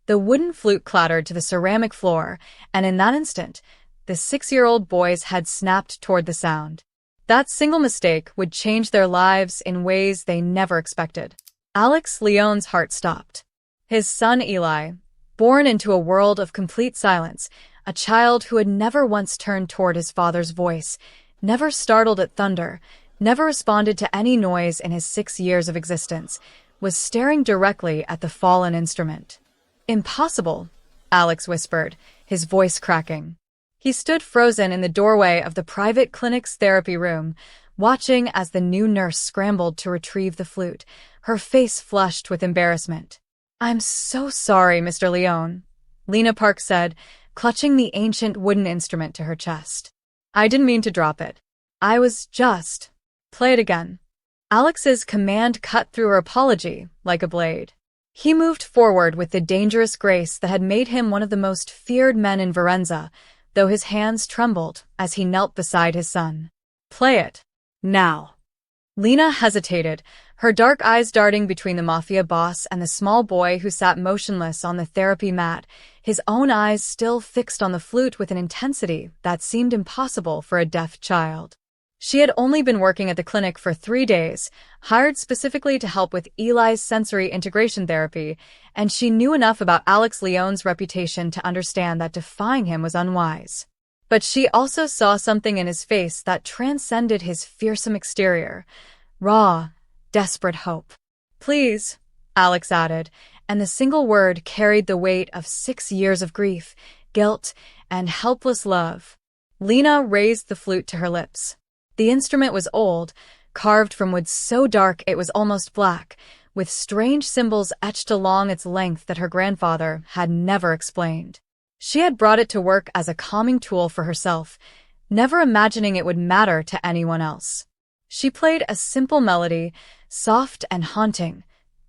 The wooden flute clattered to the ceramic floor, and in that instant, the 6-year-old boy's head snapped toward the sound. That single mistake would change their lives in ways they never expected. Alex Leone's heart stopped. His son Eli, born into a world of complete silence, a child who had never once turned toward his father's voice, never startled at thunder, never responded to any noise in his 6 years of existence, was staring directly at the fallen instrument. "Impossible," Alex whispered, his voice cracking. He stood frozen in the doorway of the private clinic's therapy room, watching as the new nurse scrambled to retrieve the flute, her face flushed with embarrassment. "I'm so sorry, Mr. Leone," Lina Park said, clutching the ancient wooden instrument to her chest. "I didn't mean to drop it. I was just... Play it again." Alex's command cut through her apology like a blade. He moved forward with the dangerous grace that had made him one of the most feared men in Varenza, though his hands trembled as he knelt beside his son. "Play it. Now." Lina hesitated, her dark eyes darting between the Mafia boss and the small boy who sat motionless on the therapy mat, his own eyes still fixed on the flute with an intensity that seemed impossible for a deaf child. She had only been working at the clinic for 3 days, hired specifically to help with Eli's sensory integration therapy, and she knew enough about Alex Leone's reputation to understand that defying him was unwise. But she also saw something in his face that transcended his fearsome exterior. Raw, desperate hope. "Please," Alex added, and the single word carried the weight of 6 years of grief, guilt, and helpless love. Lina raised the flute to her lips. The instrument was old, carved from wood so dark it was almost black, with strange symbols etched along its length that her grandfather had never explained. She had brought it to work as a calming tool for herself, never imagining it would matter to anyone else. She played a simple melody, soft and haunting,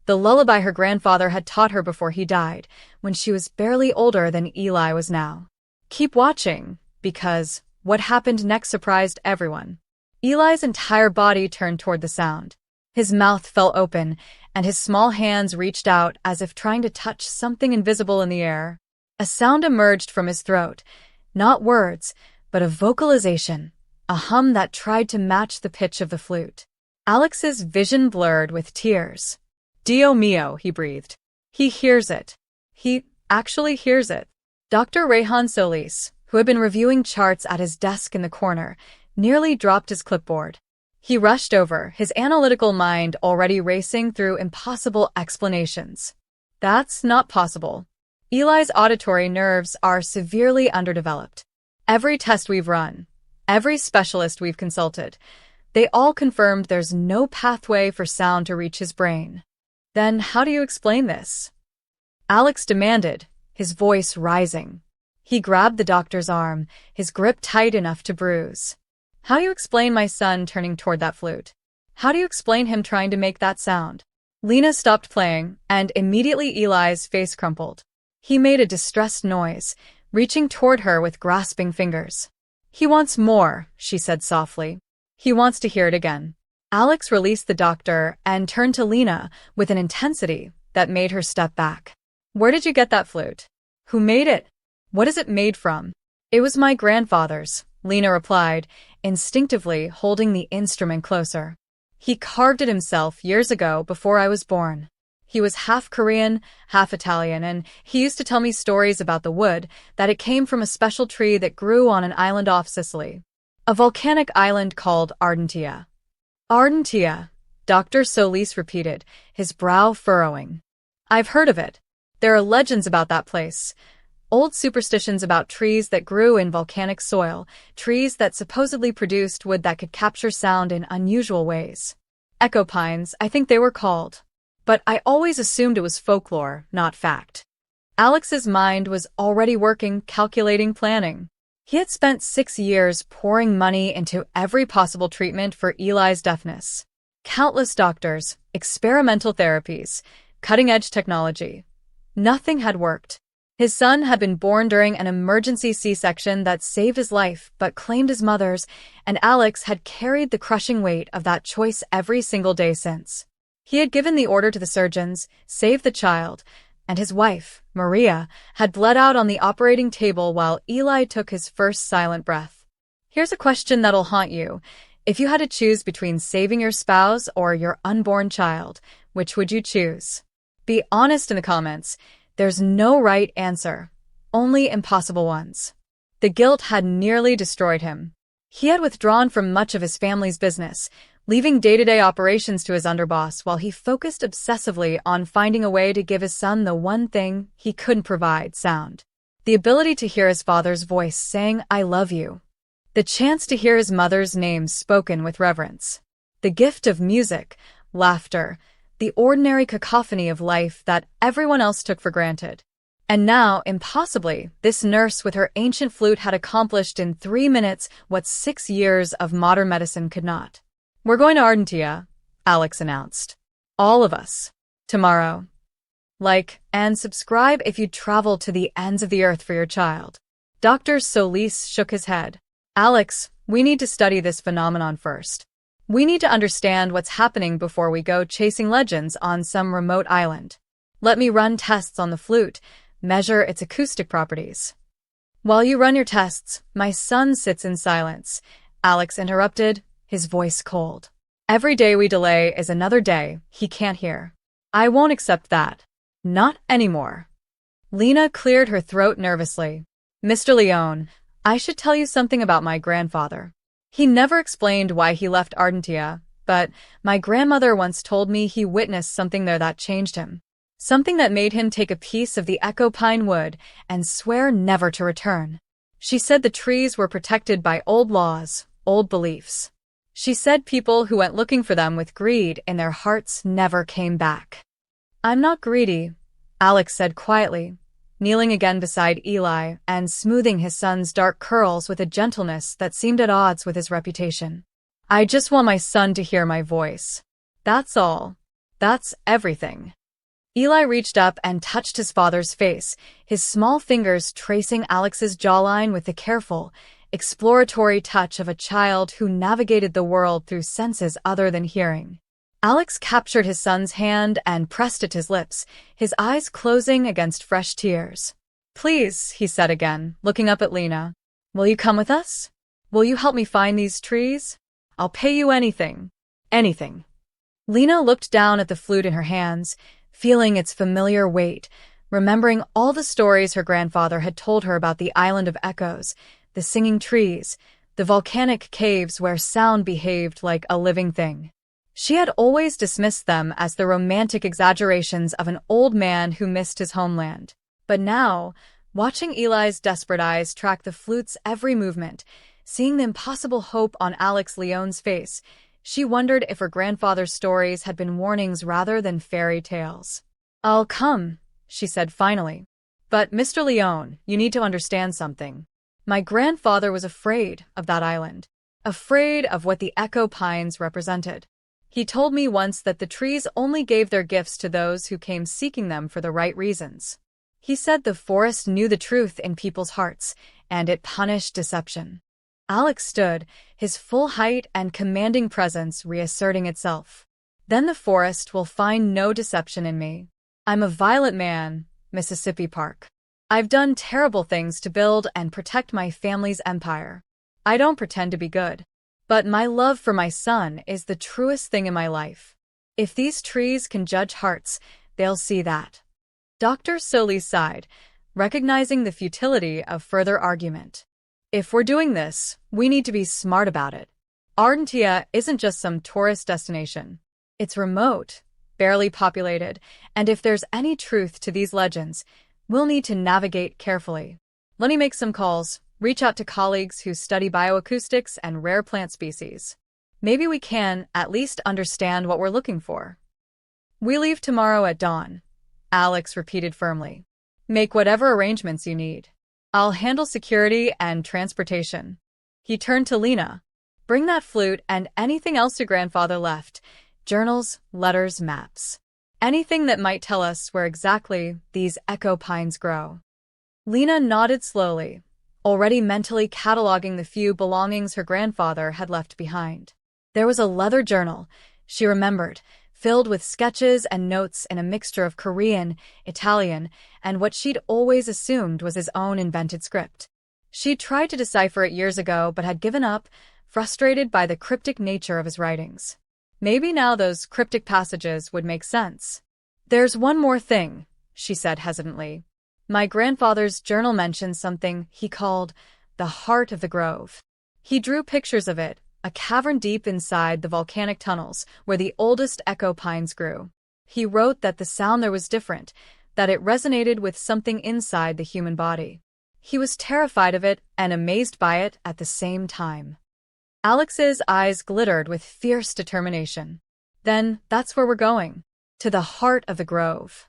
the lullaby her grandfather had taught her before he died, when she was barely older than Eli was now. Keep watching, because what happened next surprised everyone. Eli's entire body turned toward the sound. His mouth fell open, and his small hands reached out as if trying to touch something invisible in the air. A sound emerged from his throat, not words, but a vocalization, a hum that tried to match the pitch of the flute. Alex's vision blurred with tears. "Dio mio," he breathed. "He hears it. He actually hears it." Dr. Rehan Solis, who had been reviewing charts at his desk in the corner, nearly dropped his clipboard. He rushed over, his analytical mind already racing through impossible explanations. "That's not possible. Eli's auditory nerves are severely underdeveloped. Every test we've run, every specialist we've consulted, they all confirmed there's no pathway for sound to reach his brain." "Then how do you explain this?" Alex demanded, his voice rising. He grabbed the doctor's arm, his grip tight enough to bruise. "How do you explain my son turning toward that flute? How do you explain him trying to make that sound?" Lina stopped playing, and immediately Eli's face crumpled. He made a distressed noise, reaching toward her with grasping fingers. "He wants more," she said softly. "He wants to hear it again." Alex released the doctor and turned to Lina with an intensity that made her step back. "Where did you get that flute? Who made it? What is it made from?" "It was my grandfather's," Lina replied, instinctively holding the instrument closer. "He carved it himself years ago before I was born. He was half Korean, half Italian, and he used to tell me stories about the wood, that it came from a special tree that grew on an island off Sicily. A volcanic island called Ardentia." "Ardentia," Dr. Solis repeated, his brow furrowing. "I've heard of it. There are legends about that place. Old superstitions about trees that grew in volcanic soil, trees that supposedly produced wood that could capture sound in unusual ways. Echo pines, I think they were called. But I always assumed it was folklore, not fact." Alex's mind was already working, calculating, planning. He had spent 6 years pouring money into every possible treatment for Eli's deafness. Countless doctors, experimental therapies, cutting-edge technology. Nothing had worked. His son had been born during an emergency C-section that saved his life but claimed his mother's, and Alex had carried the crushing weight of that choice every single day since. He had given the order to the surgeons, save the child, and his wife, Maria, had bled out on the operating table while Eli took his first silent breath. Here's a question that'll haunt you. If you had to choose between saving your spouse or your unborn child, which would you choose? Be honest in the comments. There's no right answer, only impossible ones. The guilt had nearly destroyed him. He had withdrawn from much of his family's business, leaving day-to-day operations to his underboss while he focused obsessively on finding a way to give his son the one thing he couldn't provide: sound. The ability to hear his father's voice saying, "I love you." The chance to hear his mother's name spoken with reverence. The gift of music, laughter, the ordinary cacophony of life that everyone else took for granted. And now, impossibly, this nurse with her ancient flute had accomplished in 3 minutes what 6 years of modern medicine could not. "We're going to Argentia," Alex announced. "All of us. Tomorrow. Like and subscribe if you'd travel to the ends of the earth for your child." Dr. Solis shook his head. "Alex, we need to study this phenomenon first. We need to understand what's happening before we go chasing legends on some remote island. Let me run tests on the flute, measure its acoustic properties." "While you run your tests, my son sits in silence," Alex interrupted, his voice cold. "Every day we delay is another day he can't hear. I won't accept that. Not anymore." Lina cleared her throat nervously. "Mr. Leone, I should tell you something about my grandfather. He never explained why he left Argentia, but my grandmother once told me he witnessed something there that changed him. Something that made him take a piece of the echo pine wood and swear never to return. She said the trees were protected by old laws, old beliefs. She said people who went looking for them with greed in their hearts never came back." "I'm not greedy," Alex said quietly, kneeling again beside Eli and smoothing his son's dark curls with a gentleness that seemed at odds with his reputation. "I just want my son to hear my voice. That's all. That's everything." Eli reached up and touched his father's face, his small fingers tracing Alex's jawline with the careful, exploratory touch of a child who navigated the world through senses other than hearing. Alex captured his son's hand and pressed it to his lips, his eyes closing against fresh tears. "Please," he said again, looking up at Lina. "Will you come with us? Will you help me find these trees? I'll pay you anything. Anything." Lina looked down at the flute in her hands, feeling its familiar weight, remembering all the stories her grandfather had told her about the island of echoes, the singing trees, the volcanic caves where sound behaved like a living thing. She had always dismissed them as the romantic exaggerations of an old man who missed his homeland. But now, watching Eli's desperate eyes track the flute's every movement, seeing the impossible hope on Alex Leone's face, she wondered if her grandfather's stories had been warnings rather than fairy tales. "I'll come," she said finally. "But, Mr. Leone, you need to understand something. My grandfather was afraid of that island, afraid of what the echo pines represented. He told me once that the trees only gave their gifts to those who came seeking them for the right reasons. He said the forest knew the truth in people's hearts, and it punished deception." Alex stood, his full height and commanding presence reasserting itself. "Then the forest will find no deception in me. I'm a violent man, Mississippi Park. I've done terrible things to build and protect my family's empire. I don't pretend to be good. But my love for my son is the truest thing in my life. If these trees can judge hearts, they'll see that." Dr. Solis sighed, recognizing the futility of further argument. "If we're doing this, we need to be smart about it. Argentia isn't just some tourist destination. It's remote, barely populated, and if there's any truth to these legends, we'll need to navigate carefully. Let me make some calls. Reach out to colleagues who study bioacoustics and rare plant species. Maybe we can at least understand what we're looking for." "We leave tomorrow at dawn," Alex repeated firmly. "Make whatever arrangements you need. I'll handle security and transportation." He turned to Lina. "Bring that flute and anything else your grandfather left. Journals, letters, maps. Anything that might tell us where exactly these echo pines grow." Lina nodded slowly, already mentally cataloging the few belongings her grandfather had left behind. There was a leather journal, she remembered, filled with sketches and notes in a mixture of Korean, Italian, and what she'd always assumed was his own invented script. She'd tried to decipher it years ago but had given up, frustrated by the cryptic nature of his writings. Maybe now those cryptic passages would make sense. "There's one more thing," she said hesitantly. "My grandfather's journal mentions something he called the heart of the grove. He drew pictures of it, a cavern deep inside the volcanic tunnels where the oldest echo pines grew. He wrote that the sound there was different, that it resonated with something inside the human body. He was terrified of it and amazed by it at the same time." Alex's eyes glittered with fierce determination. "Then that's where we're going. To the heart of the grove."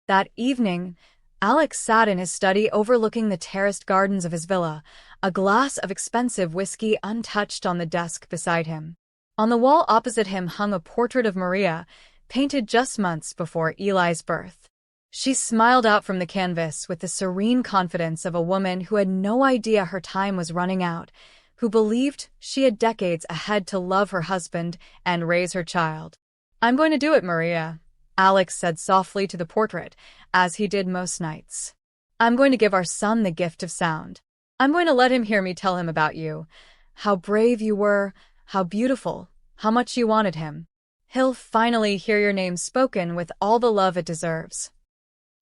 That evening, Alex sat in his study overlooking the terraced gardens of his villa, a glass of expensive whiskey untouched on the desk beside him. On the wall opposite him hung a portrait of Maria, painted just months before Eli's birth. She smiled out from the canvas with the serene confidence of a woman who had no idea her time was running out, who believed she had decades ahead to love her husband and raise her child. "I'm going to do it, Maria," Alex said softly to the portrait, as he did most nights. "I'm going to give our son the gift of sound. I'm going to let him hear me tell him about you, how brave you were, how beautiful, how much you wanted him. He'll finally hear your name spoken with all the love it deserves."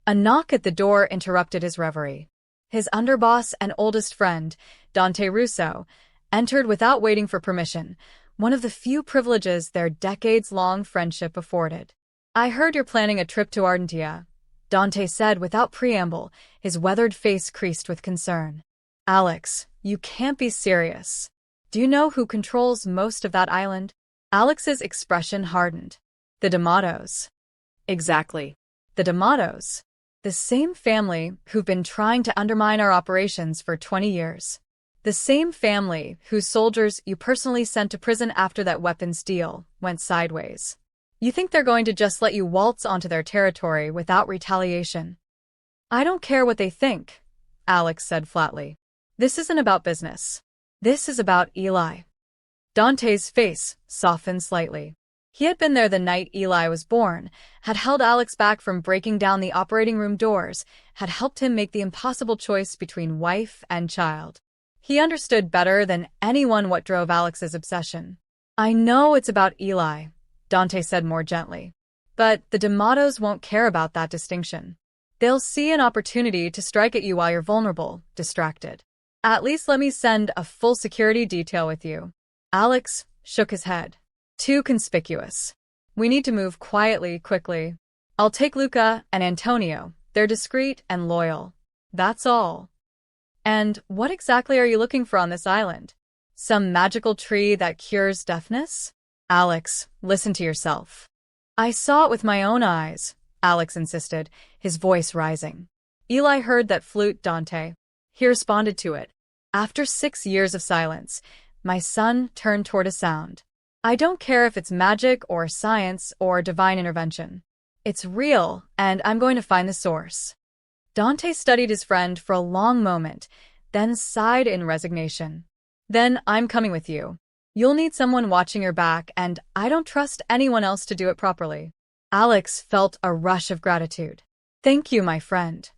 A knock at the door interrupted his reverie. His underboss and oldest friend, Dante Russo, entered without waiting for permission, one of the few privileges their decades-long friendship afforded. "I heard you're planning a trip to Ardentia," Dante said without preamble, his weathered face creased with concern. "Alex, you can't be serious. Do you know who controls most of that island?" Alex's expression hardened. "The D'Amatos." "Exactly. The D'Amatos. The same family who've been trying to undermine our operations for 20 years. The same family whose soldiers you personally sent to prison after that weapons deal went sideways. You think they're going to just let you waltz onto their territory without retaliation?" "I don't care what they think," Alex said flatly. "This isn't about business. This is about Eli." Dante's face softened slightly. He had been there the night Eli was born, had held Alex back from breaking down the operating room doors, had helped him make the impossible choice between wife and child. He understood better than anyone what drove Alex's obsession. "I know it's about Eli," Dante said more gently. "But the D'Amatos won't care about that distinction. They'll see an opportunity to strike at you while you're vulnerable, distracted. At least let me send a full security detail with you." Alex shook his head. "Too conspicuous. We need to move quietly, quickly. I'll take Luca and Antonio. They're discreet and loyal. That's all." "And what exactly are you looking for on this island? Some magical tree that cures deafness?" "Alex, listen to yourself." "I saw it with my own eyes," Alex insisted, his voice rising. "Eli heard that flute, Dante. He responded to it. After 6 years of silence, my son turned toward a sound. I don't care if it's magic or science or divine intervention. It's real, and I'm going to find the source." Dante studied his friend for a long moment, then sighed in resignation. "Then I'm coming with you. You'll need someone watching your back, and I don't trust anyone else to do it properly." Alex felt a rush of gratitude. "Thank you, my friend."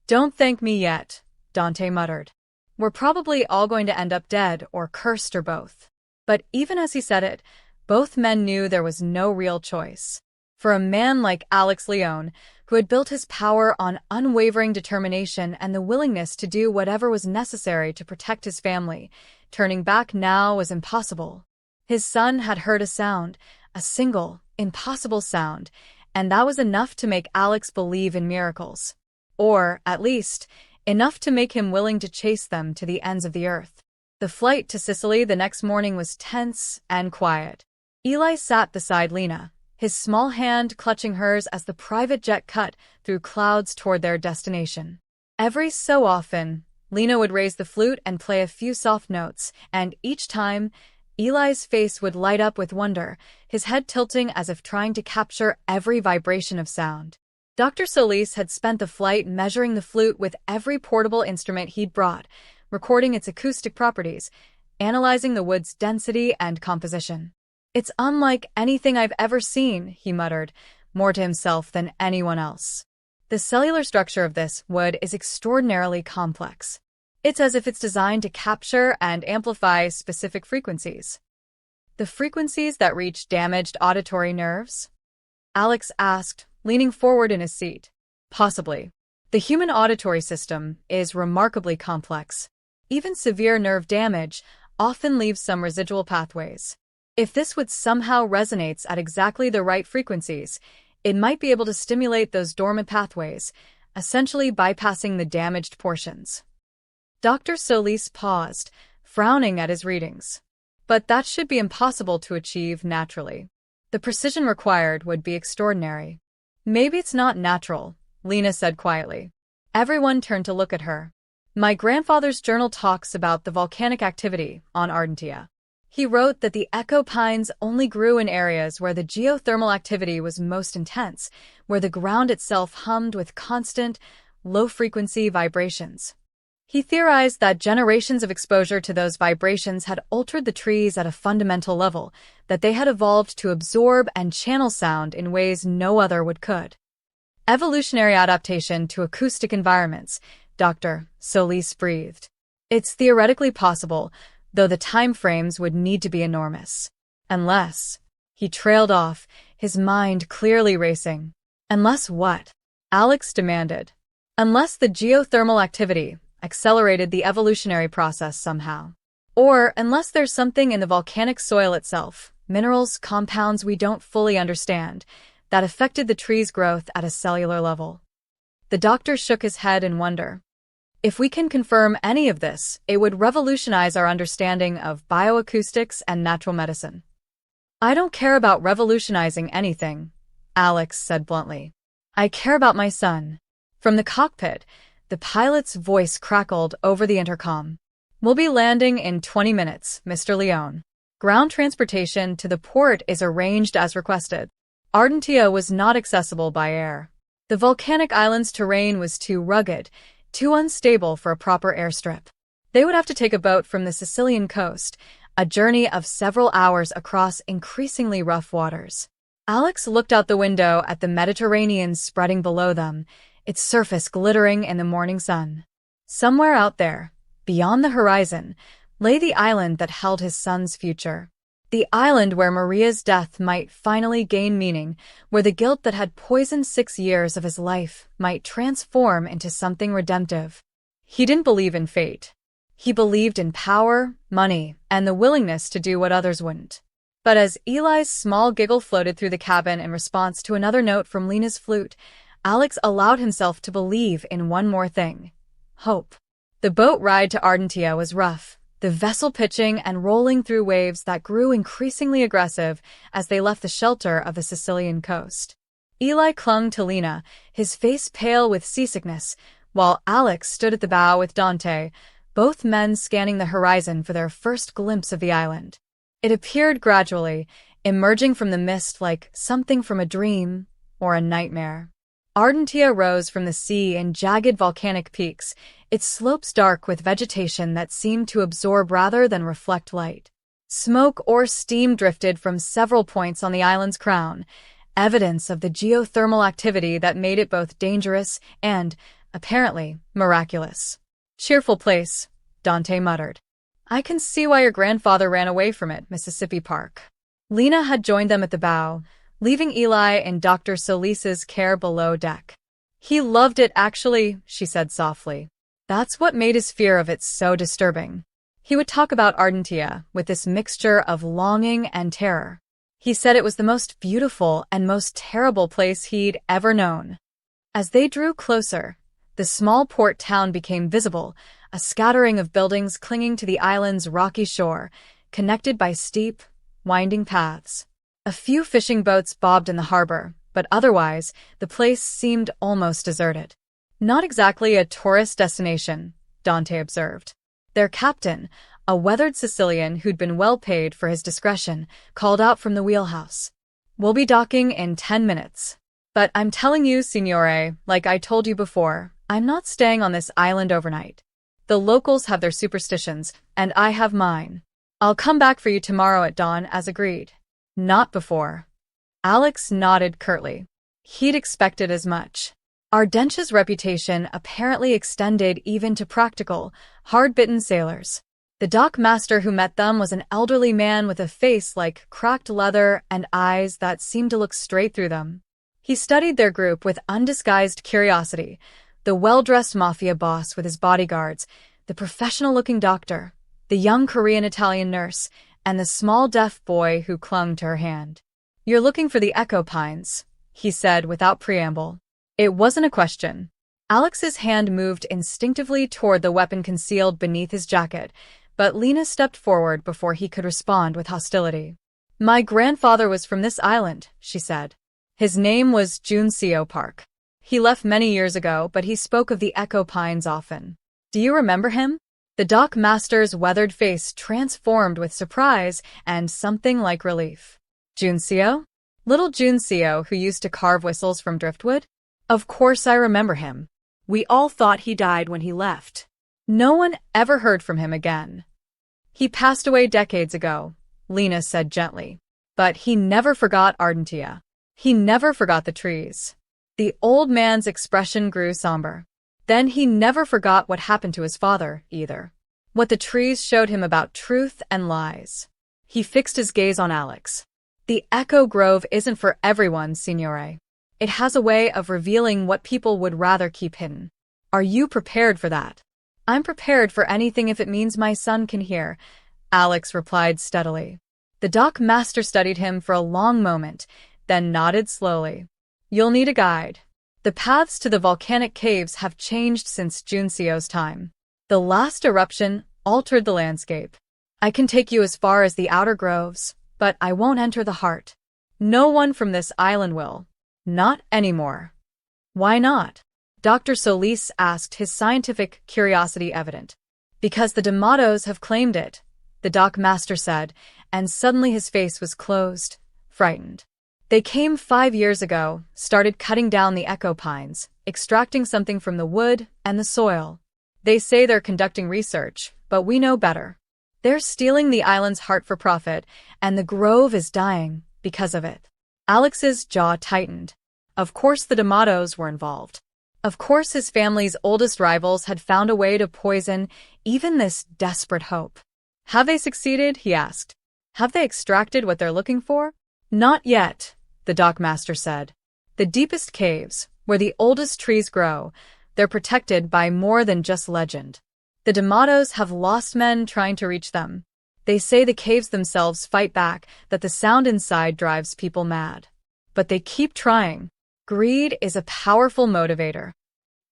"Don't thank me yet," Dante muttered. "We're probably all going to end up dead or cursed or both." But even as he said it, both men knew there was no real choice. For a man like Alex Leone, who had built his power on unwavering determination and the willingness to do whatever was necessary to protect his family, turning back now was impossible. His son had heard a sound, a single, impossible sound, and that was enough to make Alex believe in miracles. Or, at least, enough to make him willing to chase them to the ends of the earth. The flight to Sicily the next morning was tense and quiet. Eli sat beside Lina, his small hand clutching hers as the private jet cut through clouds toward their destination. Every so often, Lina would raise the flute and play a few soft notes, and each time, Eli's face would light up with wonder, his head tilting as if trying to capture every vibration of sound. Dr. Solis had spent the flight measuring the flute with every portable instrument he'd brought, recording its acoustic properties, analyzing the wood's density and composition. It's unlike anything I've ever seen, he muttered, more to himself than anyone else. The cellular structure of this wood is extraordinarily complex. It's as if it's designed to capture and amplify specific frequencies. The frequencies that reach damaged auditory nerves? Alex asked, leaning forward in his seat. Possibly. The human auditory system is remarkably complex. Even severe nerve damage often leaves some residual pathways. If this would somehow resonates at exactly the right frequencies, it might be able to stimulate those dormant pathways, essentially bypassing the damaged portions. Dr. Solis paused, frowning at his readings. But that should be impossible to achieve naturally. The precision required would be extraordinary. Maybe it's not natural, Lina said quietly. Everyone turned to look at her. My grandfather's journal talks about the volcanic activity on Ardentia. He wrote that the echo pines only grew in areas where the geothermal activity was most intense, where the ground itself hummed with constant, low-frequency vibrations. He theorized that generations of exposure to those vibrations had altered the trees at a fundamental level, that they had evolved to absorb and channel sound in ways no other wood could. Evolutionary adaptation to acoustic environments, Dr. Solis breathed. It's theoretically possible, though the time frames would need to be enormous. Unless... He trailed off, his mind clearly racing. Unless what? Alex demanded. Unless the geothermal activity accelerated the evolutionary process somehow. Or unless there's something in the volcanic soil itself, minerals, compounds we don't fully understand, that affected the tree's growth at a cellular level. The doctor shook his head in wonder. If we can confirm any of this, it would revolutionize our understanding of bioacoustics and natural medicine. I don't care about revolutionizing anything, Alex said bluntly. I care about my son. From the cockpit, the pilot's voice crackled over the intercom. We'll be landing in 20 minutes, Mr. Leone. Ground transportation to the port is arranged as requested. Ardentia was not accessible by air. The volcanic island's terrain was too rugged, too unstable for a proper airstrip. They would have to take a boat from the Sicilian coast, a journey of several hours across increasingly rough waters. Alex looked out the window at the Mediterranean spreading below them, its surface glittering in the morning sun. Somewhere out there, beyond the horizon, lay the island that held his son's future. The island where Maria's death might finally gain meaning, where the guilt that had poisoned 6 years of his life might transform into something redemptive. He didn't believe in fate. He believed in power, money, and the willingness to do what others wouldn't. But as Eli's small giggle floated through the cabin in response to another note from Lina's flute, Alex allowed himself to believe in one more thing: hope. The boat ride to Ardentia was rough, the vessel pitching and rolling through waves that grew increasingly aggressive as they left the shelter of the Sicilian coast. Eli clung to Lina, his face pale with seasickness, while Alex stood at the bow with Dante, both men scanning the horizon for their first glimpse of the island. It appeared gradually, emerging from the mist like something from a dream or a nightmare. Ardentia rose from the sea in jagged volcanic peaks, its slopes dark with vegetation that seemed to absorb rather than reflect light. Smoke or steam drifted from several points on the island's crown, evidence of the geothermal activity that made it both dangerous and, apparently, miraculous. Cheerful place, Dante muttered. I can see why your grandfather ran away from it, Mississippi Park. Lina had joined them at the bow, leaving Eli in Dr. Solis's care below deck. He loved it actually, she said softly. That's what made his fear of it so disturbing. He would talk about Ardentia with this mixture of longing and terror. He said it was the most beautiful and most terrible place he'd ever known. As they drew closer, the small port town became visible, a scattering of buildings clinging to the island's rocky shore, connected by steep, winding paths. A few fishing boats bobbed in the harbor, but otherwise, the place seemed almost deserted. Not exactly a tourist destination, Dante observed. Their captain, a weathered Sicilian who'd been well paid for his discretion, called out from the wheelhouse. We'll be docking in 10 minutes. But I'm telling you, signore, like I told you before, I'm not staying on this island overnight. The locals have their superstitions, and I have mine. I'll come back for you tomorrow at dawn as agreed. Not before. Alex nodded curtly. He'd expected as much. Ardentia's reputation apparently extended even to practical, hard-bitten sailors. The dockmaster who met them was an elderly man with a face like cracked leather and eyes that seemed to look straight through them. He studied their group with undisguised curiosity, the well-dressed Mafia boss with his bodyguards, the professional-looking doctor, the young Korean-Italian nurse, and the small deaf boy who clung to her hand. "You're looking for the Echo Pines," he said without preamble. It wasn't a question. Alex's hand moved instinctively toward the weapon concealed beneath his jacket, but Lina stepped forward before he could respond with hostility. "My grandfather was from this island," she said. "His name was Lina Park. He left many years ago, but he spoke of the Echo Pines often. Do you remember him?" The dockmaster's weathered face transformed with surprise and something like relief. "Juncio? Little Juncio who used to carve whistles from driftwood? Of course I remember him. We all thought he died when he left. No one ever heard from him again." "He passed away decades ago," Lina said gently. "But he never forgot Ardentia. He never forgot the trees." The old man's expression grew somber. Then he never forgot what happened to his father, either. What the trees showed him about truth and lies. He fixed his gaze on Alex. "The Echo Grove isn't for everyone, Signore. It has a way of revealing what people would rather keep hidden. Are you prepared for that?" "I'm prepared for anything if it means my son can hear," Alex replied steadily. The dockmaster studied him for a long moment, then nodded slowly. "You'll need a guide. The paths to the volcanic caves have changed since Juncio's time. The last eruption altered the landscape. I can take you as far as the outer groves, but I won't enter the heart. No one from this island will. Not anymore." "Why not?" Dr. Solis asked, his scientific curiosity evident. "Because the D'Amatos have claimed it," the dockmaster said, and suddenly his face was closed, frightened. "They came 5 years ago, started cutting down the Echo Pines, extracting something from the wood and the soil. They say they're conducting research, but we know better. They're stealing the island's heart for profit, and the grove is dying because of it." Alex's jaw tightened. Of course the D'Amatos were involved. Of course his family's oldest rivals had found a way to poison even this desperate hope. "Have they succeeded?" he asked. "Have they extracted what they're looking for?" "Not yet," the dockmaster said. "The deepest caves, where the oldest trees grow, they're protected by more than just legend. The D'Amatos have lost men trying to reach them. They say the caves themselves fight back, that the sound inside drives people mad. But they keep trying. Greed is a powerful motivator."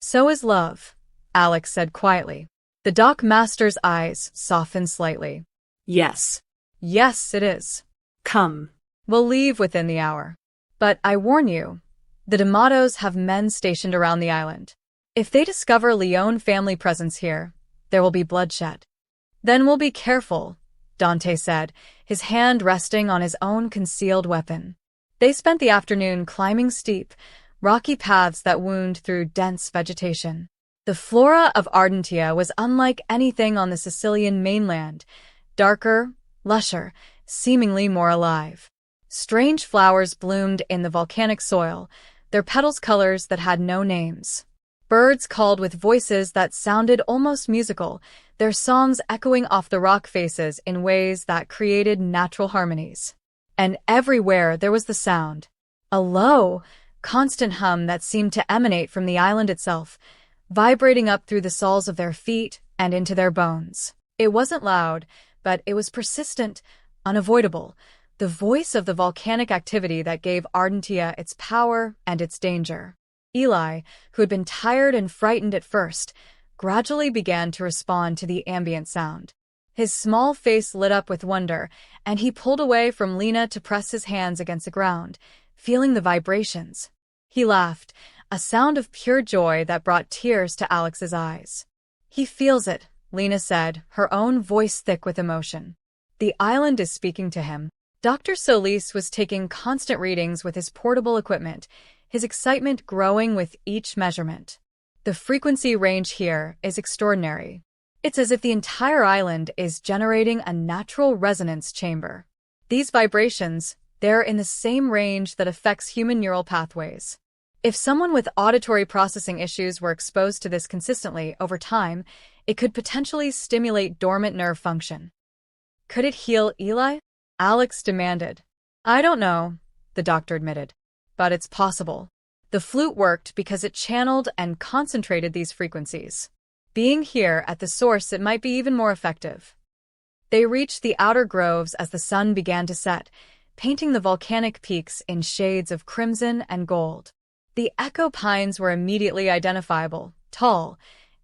"So is love," Alex said quietly. The dockmaster's eyes softened slightly. "Yes. Yes, it is. Come. We'll leave within the hour. But I warn you, the D'Amatos have men stationed around the island. If they discover Leone family presence here, there will be bloodshed." "Then we'll be careful," Dante said, his hand resting on his own concealed weapon. They spent the afternoon climbing steep, rocky paths that wound through dense vegetation. The flora of Ardentia was unlike anything on the Sicilian mainland, darker, lusher, seemingly more alive. Strange flowers bloomed in the volcanic soil, their petals colors that had no names. Birds called with voices that sounded almost musical, their songs echoing off the rock faces in ways that created natural harmonies. And everywhere there was the sound, a low, constant hum that seemed to emanate from the island itself, vibrating up through the soles of their feet and into their bones. It wasn't loud, but it was persistent, unavoidable, the voice of the volcanic activity that gave Ardentia its power and its danger. Eli, who had been tired and frightened at first, gradually began to respond to the ambient sound. His small face lit up with wonder, and he pulled away from Lina to press his hands against the ground, feeling the vibrations. He laughed, a sound of pure joy that brought tears to Alex's eyes. "He feels it," Lina said, her own voice thick with emotion. "The island is speaking to him." Dr. Solis was taking constant readings with his portable equipment, his excitement growing with each measurement. "The frequency range here is extraordinary. It's as if the entire island is generating a natural resonance chamber. These vibrations, They're in the same range that affects human neural pathways. If someone with auditory processing issues were exposed to this consistently over time, it could potentially stimulate dormant nerve function. Could it heal Eli? Alex demanded. I don't know, the doctor admitted. But it's possible. The flute worked because it channeled and concentrated these frequencies. Being here at the source, it might be even more effective. They reached the outer groves as the sun began to set, painting the volcanic peaks in shades of crimson and gold. The echo pines were immediately identifiable, tall,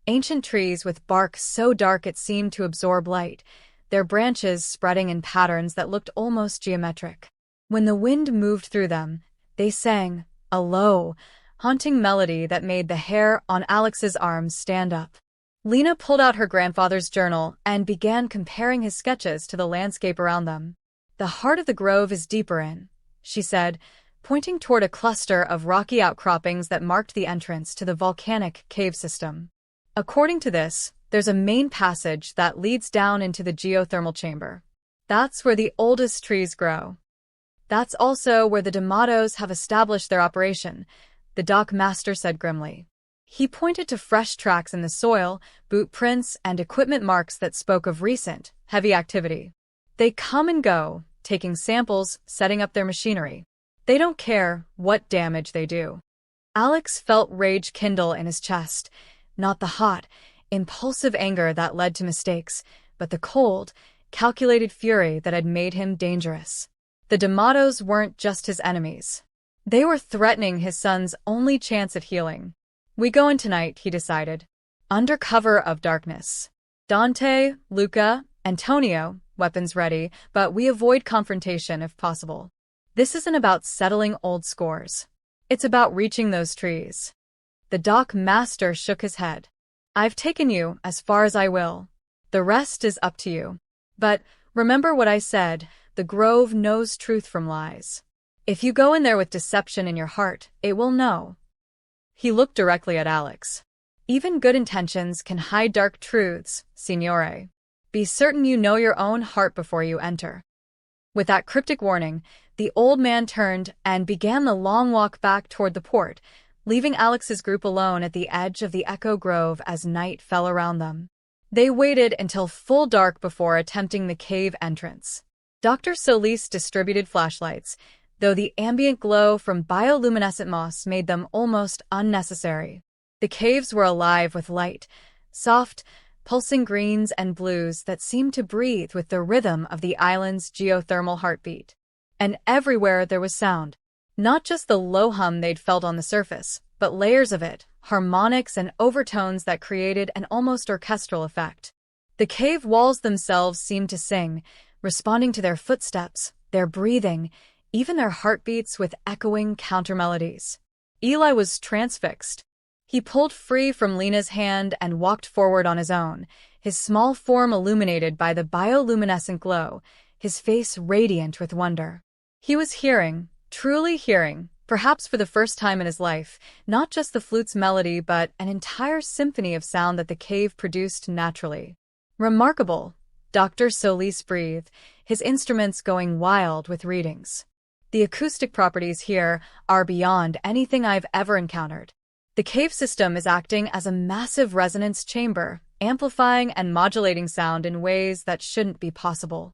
ancient trees with bark so dark it seemed to absorb light, their branches spreading in patterns that looked almost geometric. When the wind moved through them, they sang a low, haunting melody that made the hair on Alex's arms stand up. Lina pulled out her grandfather's journal and began comparing his sketches to the landscape around them. The heart of the grove is deeper in, she said, pointing toward a cluster of rocky outcroppings that marked the entrance to the volcanic cave system. According to this, there's a main passage that leads down into the geothermal chamber. That's where the oldest trees grow. That's also where the D'Amatos have established their operation, the dock master said grimly. He pointed to fresh tracks in the soil, boot prints, and equipment marks that spoke of recent, heavy activity. They come and go, taking samples, setting up their machinery. They don't care what damage they do. Alex felt rage kindle in his chest, not the hot, impulsive anger that led to mistakes, but the cold, calculated fury that had made him dangerous. The D'Amatos weren't just his enemies. They were threatening his son's only chance at healing. We go in tonight, he decided. Under cover of darkness. Dante, Luca, Antonio, weapons ready, but we avoid confrontation if possible. This isn't about settling old scores. It's about reaching those trees. The dock master shook his head. I've taken you as far as I will. The rest is up to you. But remember what I said, the grove knows truth from lies. If you go in there with deception in your heart, it will know. He looked directly at Alex. Even good intentions can hide dark truths, signore. Be certain you know your own heart before you enter. With that cryptic warning, the old man turned and began the long walk back toward the port, leaving Alex's group alone at the edge of the Echo Grove as night fell around them. They waited until full dark before attempting the cave entrance. Dr. Solis distributed flashlights, though the ambient glow from bioluminescent moss made them almost unnecessary. The caves were alive with light, soft, pulsing greens and blues that seemed to breathe with the rhythm of the island's geothermal heartbeat. And everywhere there was sound. Not just the low hum they'd felt on the surface, but layers of it, harmonics and overtones that created an almost orchestral effect. The cave walls themselves seemed to sing, responding to their footsteps, their breathing, even their heartbeats with echoing countermelodies. Eli was transfixed. He pulled free from Lina's hand and walked forward on his own, his small form illuminated by the bioluminescent glow, his face radiant with wonder. He was hearing, truly hearing, perhaps for the first time in his life, not just the flute's melody but an entire symphony of sound that the cave produced naturally. Remarkable, Dr. Solis breathed, his instruments going wild with readings. The acoustic properties here are beyond anything I've ever encountered. The cave system is acting as a massive resonance chamber, amplifying and modulating sound in ways that shouldn't be possible.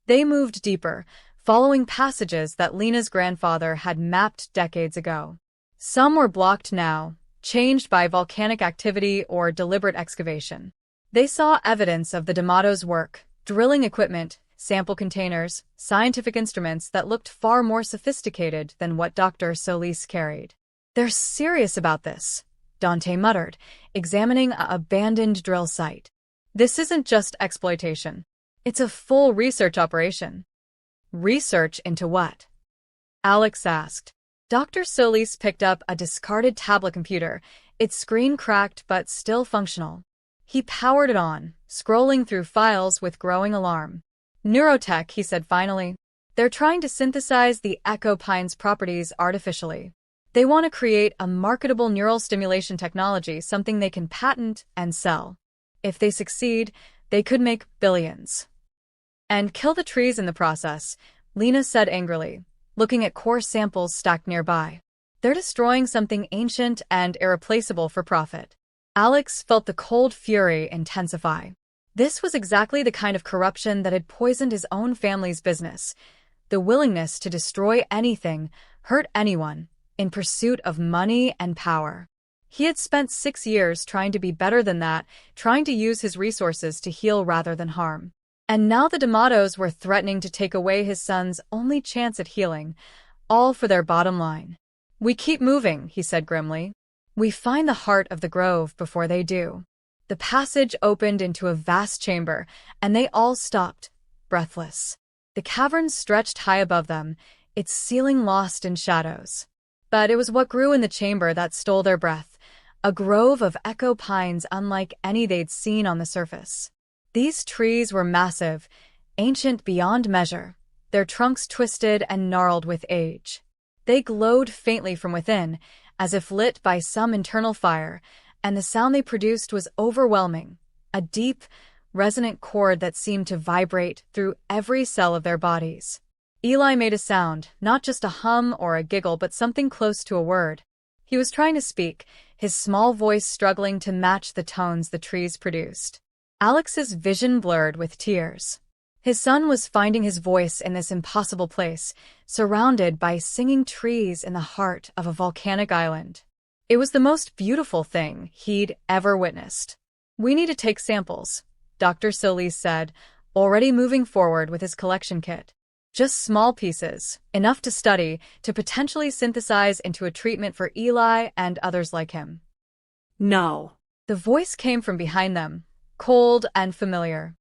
They moved deeper, following passages that Lina's grandfather had mapped decades ago. Some were blocked now, changed by volcanic activity or deliberate excavation. They saw evidence of the D'Amatos' work, drilling equipment, sample containers, scientific instruments that looked far more sophisticated than what Dr. Solis carried. They're serious about this, Dante muttered, examining an abandoned drill site. This isn't just exploitation. It's a full research operation. Research into what? Alex asked. Dr. Solis picked up a discarded tablet computer, its screen cracked but still functional. He powered it on, scrolling through files with growing alarm. Neurotech, he said finally. They're trying to synthesize the Echo Pine's properties artificially. They want to create a marketable neural stimulation technology, something they can patent and sell. If they succeed, they could make billions. And kill the trees in the process, Lina said angrily. looking at core samples stacked nearby. They're destroying something ancient and irreplaceable for profit. Alex felt the cold fury intensify. This was exactly the kind of corruption that had poisoned his own family's business. The willingness to destroy anything, hurt anyone, in pursuit of money and power. He had spent 6 years trying to be better than that, trying to use his resources to heal rather than harm. And now the D'Amatos were threatening to take away his son's only chance at healing, all for their bottom line. "We keep moving," he said grimly. "We find the heart of the grove before they do." The passage opened into a vast chamber, and they all stopped, breathless. The cavern stretched high above them, its ceiling lost in shadows. But it was what grew in the chamber that stole their breath, a grove of echo pines unlike any they'd seen on the surface. These trees were massive, ancient beyond measure, their trunks twisted and gnarled with age. They glowed faintly from within, as if lit by some internal fire, and the sound they produced was overwhelming, a deep, resonant chord that seemed to vibrate through every cell of their bodies. Eli made a sound, not just a hum or a giggle, but something close to a word. He was trying to speak, his small voice struggling to match the tones the trees produced. Alex's vision blurred with tears. His son was finding his voice in this impossible place, surrounded by singing trees in the heart of a volcanic island. It was the most beautiful thing he'd ever witnessed. "We need to take samples," Dr. Solis said, already moving forward with his collection kit. "Just small pieces, enough to study, to potentially synthesize into a treatment for Eli and others like him." "No." The voice came from behind them, cold and familiar.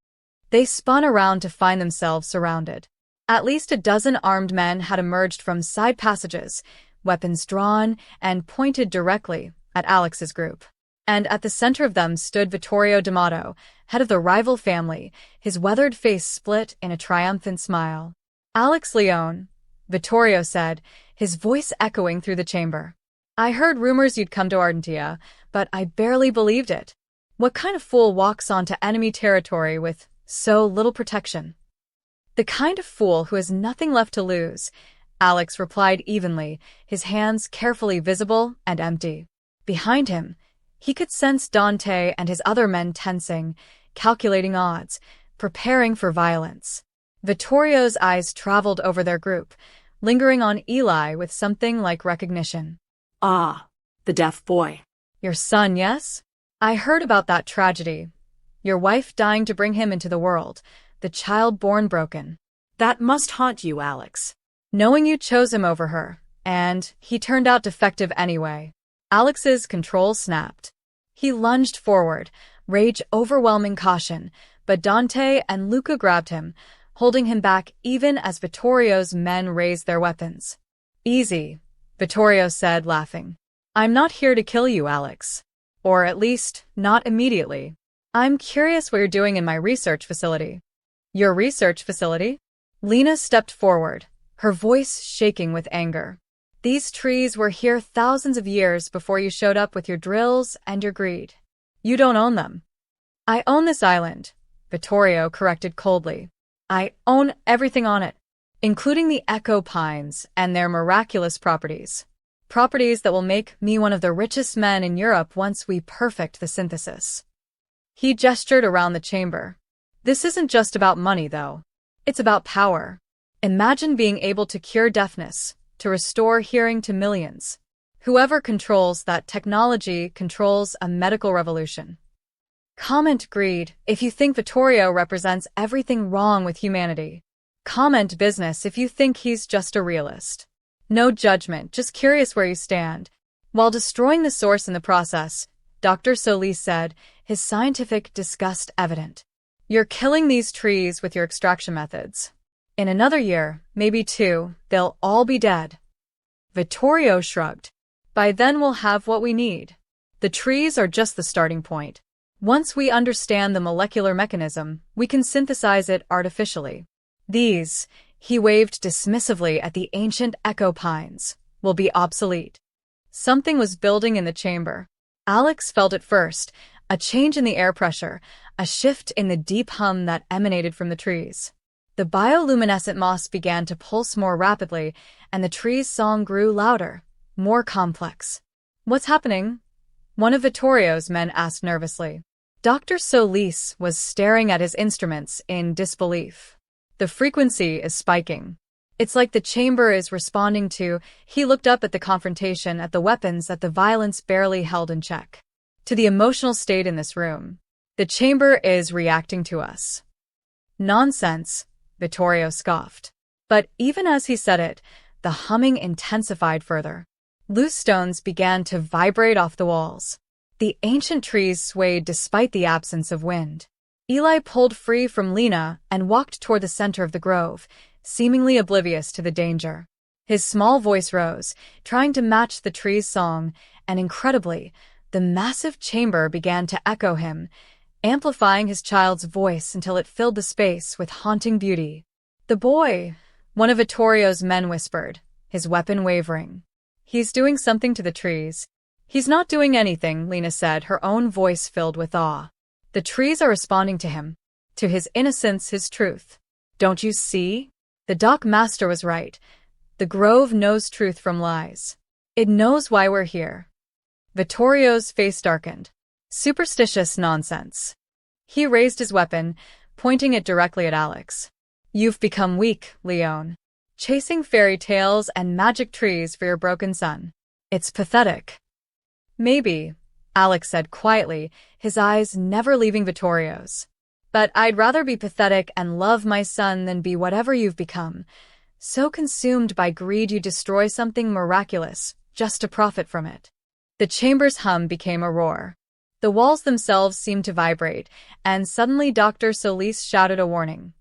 They spun around to find themselves surrounded. At least a dozen armed men had emerged from side passages, weapons drawn and pointed directly at Alex's group. And at the center of them stood Vittorio D'Amato, head of the rival family, his weathered face split in a triumphant smile. "Alex Leone," Vittorio said, his voice echoing through the chamber. "I heard rumors you'd come to Argentia, but I barely believed it. What kind of fool walks onto enemy territory with so little protection?" "The kind of fool who has nothing left to lose," Alex replied evenly, his hands carefully visible and empty. Behind him, he could sense Dante and his other men tensing, calculating odds, preparing for violence. Vittorio's eyes traveled over their group, lingering on Eli with something like recognition. "Ah, the deaf boy." "Your son, yes? I heard about that tragedy. Your wife dying to bring him into the world, the child born broken. That must haunt you, Alex. Knowing you chose him over her, and he turned out defective anyway." Alex's control snapped. He lunged forward, rage overwhelming caution, but Dante and Luca grabbed him, holding him back even as Vittorio's men raised their weapons. "Easy," Vittorio said, laughing. "I'm not here to kill you, Alex. Or at least, not immediately. I'm curious what you're doing in my research facility." "Your research facility?" Lina stepped forward, her voice shaking with anger. "These trees were here thousands of years before you showed up with your drills and your greed. You don't own them." "I own this island," Vittorio corrected coldly. "I own everything on it, including the echo pines and their miraculous properties. Properties that will make me one of the richest men in Europe once we perfect the synthesis." He gestured around the chamber. "This isn't just about money, though. It's about power. Imagine being able to cure deafness, to restore hearing to millions. Whoever controls that technology controls a medical revolution." Comment greed if you think Vittorio represents everything wrong with humanity. Comment business if you think he's just a realist. No judgment, just curious where you stand. While destroying the source in the process, Dr. Solis said, his scientific disgust evident. "You're killing these trees with your extraction methods. In another year, maybe 2, they'll all be dead." Vittorio shrugged. "By then we'll have what we need. The trees are just the starting point. Once we understand the molecular mechanism, we can synthesize it artificially. These," he waved dismissively at the ancient echo pines, "will be obsolete." Something was building in the chamber. Alex felt it first, a change in the air pressure, a shift in the deep hum that emanated from the trees. The bioluminescent moss began to pulse more rapidly, and the tree's song grew louder, more complex. "What's happening?" one of Vittorio's men asked nervously. Dr. Solis was staring at his instruments in disbelief. "The frequency is spiking. It's like the chamber is responding to—" He looked up at the confrontation, at the weapons, at the violence barely held in check. "To the emotional state in this room. The chamber is reacting to us." "Nonsense," Vittorio scoffed. But even as he said it, the humming intensified further. Loose stones began to vibrate off the walls. The ancient trees swayed despite the absence of wind. Eli pulled free from Lina and walked toward the center of the grove, seemingly oblivious to the danger. His small voice rose, trying to match the tree's song, and incredibly, the massive chamber began to echo him, amplifying his child's voice until it filled the space with haunting beauty. "The boy," one of Vittorio's men whispered, his weapon wavering. "He's doing something to the trees." "He's not doing anything," Lina said, her own voice filled with awe. "The trees are responding to him, to his innocence, his truth. Don't you see? The dock master was right. The grove knows truth from lies. It knows why we're here." Vittorio's face darkened. "Superstitious nonsense." He raised his weapon, pointing it directly at Alex. "You've become weak, Leone. Chasing fairy tales and magic trees for your broken son. It's pathetic." "Maybe," Alex said quietly, his eyes never leaving Vittorio's. "But I'd rather be pathetic and love my son than be whatever you've become. So consumed by greed you destroy something miraculous just to profit from it." The chamber's hum became a roar. The walls themselves seemed to vibrate, and suddenly Dr. Solis shouted a warning.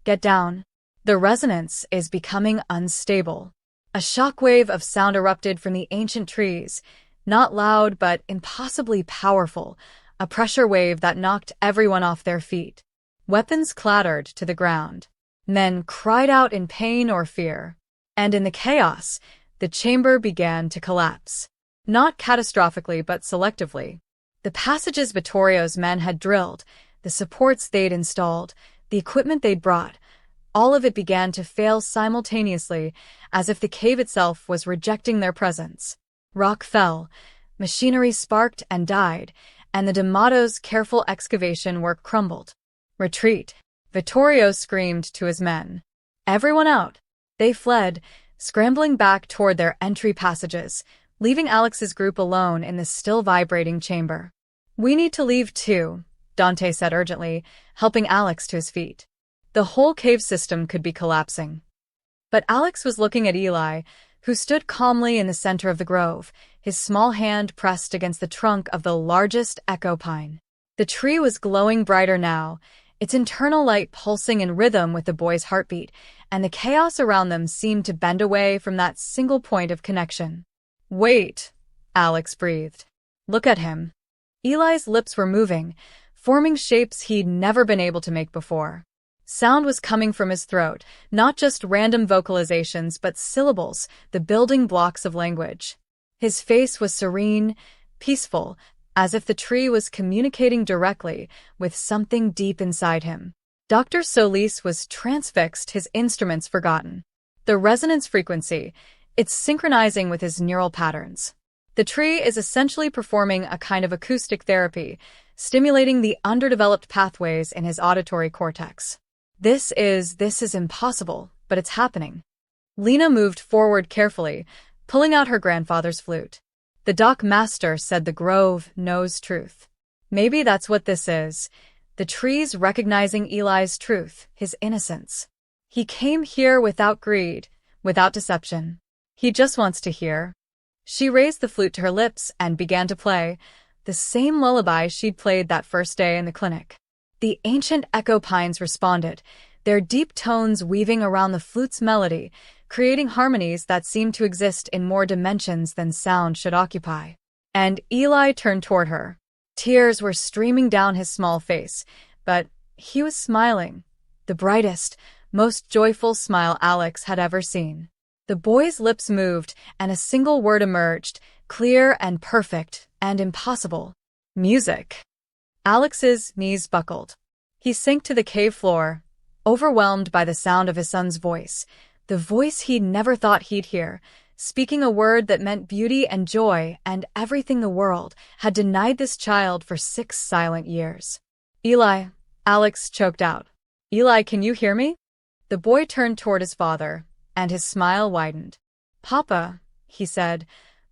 "Get down. The resonance is becoming unstable." A shockwave of sound erupted from the ancient trees, not loud but impossibly powerful, a pressure wave that knocked everyone off their feet. Weapons clattered to the ground. Men cried out in pain or fear. And in the chaos, the chamber began to collapse. Not catastrophically but selectively. The passages Vittorio's men had drilled, the supports they'd installed, the equipment they'd brought, all of it began to fail simultaneously, as if the cave itself was rejecting their presence. Rock fell, machinery sparked and died, and the D'Amato's careful excavation work crumbled. "Retreat!" Vittorio screamed to his men. "Everyone out!" They fled, scrambling back toward their entry passages, leaving Alex's group alone in the still vibrating chamber. "We need to leave too," Dante said urgently, helping Alex to his feet. The whole cave system could be collapsing. But Alex was looking at Eli, who stood calmly in the center of the grove, his small hand pressed against the trunk of the largest echo pine. The tree was glowing brighter now, its internal light pulsing in rhythm with the boy's heartbeat, and the chaos around them seemed to bend away from that single point of connection. "Wait," Alex breathed. "Look at him." Eli's lips were moving, forming shapes he'd never been able to make before. Sound was coming from his throat, not just random vocalizations but syllables, the building blocks of language. His face was serene, peaceful, as if the tree was communicating directly with something deep inside him. Dr. Solis was transfixed, his instruments forgotten. The resonance frequency, it's synchronizing with his neural patterns. The tree is essentially performing a kind of acoustic therapy, stimulating the underdeveloped pathways in his auditory cortex. This is impossible, but it's happening." Lina moved forward carefully, pulling out her grandfather's flute. "The dock master said the grove knows truth. Maybe that's what this is. The trees recognizing Eli's truth, his innocence. He came here without greed, without deception. He just wants to hear." She raised the flute to her lips and began to play, the same lullaby she'd played that first day in the clinic. The ancient echo pines responded, their deep tones weaving around the flute's melody, creating harmonies that seemed to exist in more dimensions than sound should occupy. And Eli turned toward her. Tears were streaming down his small face, but he was smiling, the brightest, most joyful smile Alex had ever seen. The boy's lips moved, and a single word emerged, clear and perfect and impossible. "Music." Alex's knees buckled. He sank to the cave floor, overwhelmed by the sound of his son's voice, the voice he'd never thought he'd hear, speaking a word that meant beauty and joy and everything the world had denied this child for 6 silent years. "Eli," Alex choked out. "Eli, can you hear me?" The boy turned toward his father, and his smile widened. "Papa," he said,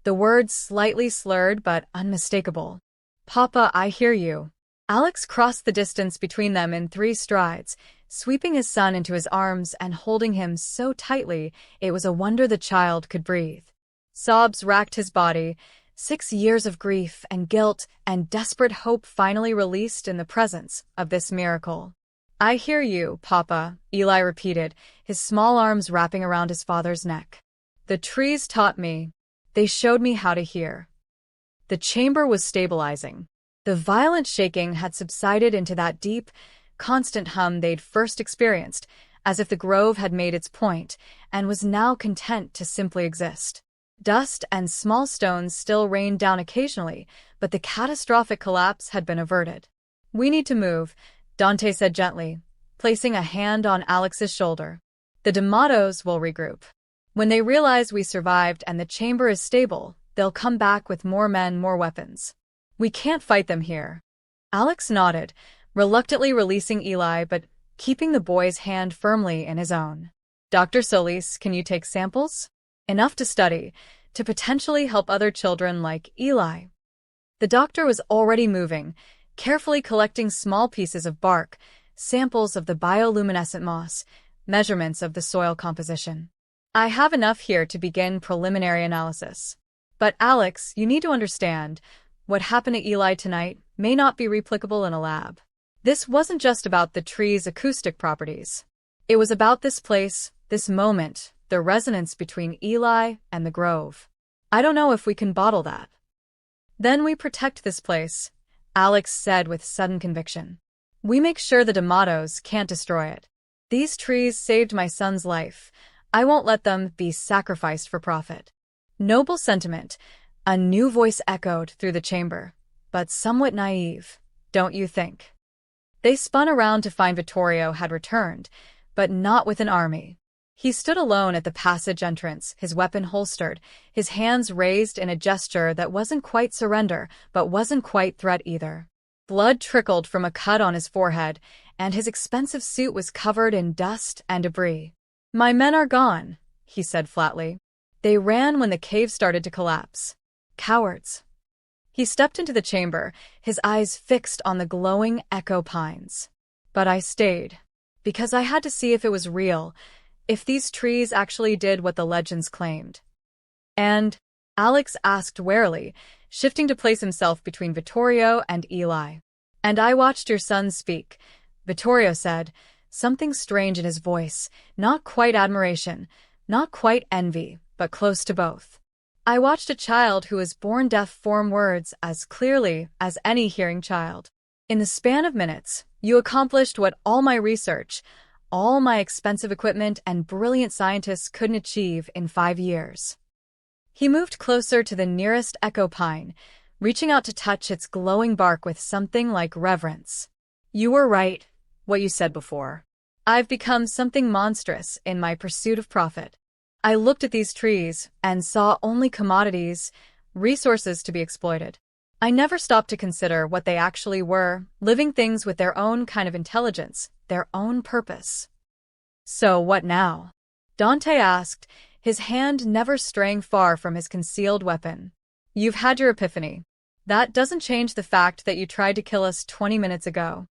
the words slightly slurred but unmistakable. "Papa, I hear you." Alex crossed the distance between them in 3 strides, sweeping his son into his arms and holding him so tightly it was a wonder the child could breathe. Sobs racked his body, 6 years of grief and guilt and desperate hope finally released in the presence of this miracle. "I hear you, Papa," Eli repeated, his small arms wrapping around his father's neck. "The trees taught me. They showed me how to hear." The chamber was stabilizing. The violent shaking had subsided into that deep, constant hum they'd first experienced, as if the grove had made its point and was now content to simply exist. Dust and small stones still rained down occasionally, but the catastrophic collapse had been averted. "We need to move," Dante said gently, placing a hand on Alex's shoulder. "The D'Amatos will regroup. When they realize we survived and the chamber is stable, they'll come back with more men, more weapons. We can't fight them here." Alex nodded, reluctantly releasing Eli but keeping the boy's hand firmly in his own. "Dr. Solis, can you take samples? Enough to study, to potentially help other children like Eli." The doctor was already moving, carefully collecting small pieces of bark, samples of the bioluminescent moss, measurements of the soil composition. "I have enough here to begin preliminary analysis. But Alex, you need to understand, what happened to Eli tonight may not be replicable in a lab. This wasn't just about the tree's acoustic properties. It was about this place, this moment, the resonance between Eli and the grove. I don't know if we can bottle that." "Then we protect this place," Alex said with sudden conviction. "We make sure the D'Amatos can't destroy it. These trees saved my son's life. I won't let them be sacrificed for profit." Noble sentiment, a new voice echoed through the chamber, but somewhat naive, don't you think? They spun around to find Vittorio had returned, but not with an army. He stood alone at the passage entrance, his weapon holstered, his hands raised in a gesture that wasn't quite surrender, but wasn't quite threat either. Blood trickled from a cut on his forehead, and his expensive suit was covered in dust and debris. "My men are gone," he said flatly. "They ran when the cave started to collapse. Cowards." He stepped into the chamber, his eyes fixed on the glowing echo pines. "But I stayed, because I had to see if it was real, if these trees actually did what the legends claimed." "And?" Alex asked warily, shifting to place himself between Vittorio and Eli. "And I watched your son speak," Vittorio said, something strange in his voice, not quite admiration, not quite envy, but close to both. "I watched a child who was born deaf form words as clearly as any hearing child. In the span of minutes, you accomplished what all my research, all my expensive equipment and brilliant scientists couldn't achieve in 5 years." He moved closer to the nearest echo pine, reaching out to touch its glowing bark with something like reverence. "You were right, what you said before. I've become something monstrous in my pursuit of profit. I looked at these trees and saw only commodities, resources to be exploited. I never stopped to consider what they actually were, living things with their own kind of intelligence, their own purpose." "So what now?" Dante asked, his hand never straying far from his concealed weapon. "You've had your epiphany. That doesn't change the fact that you tried to kill us 20 minutes ago."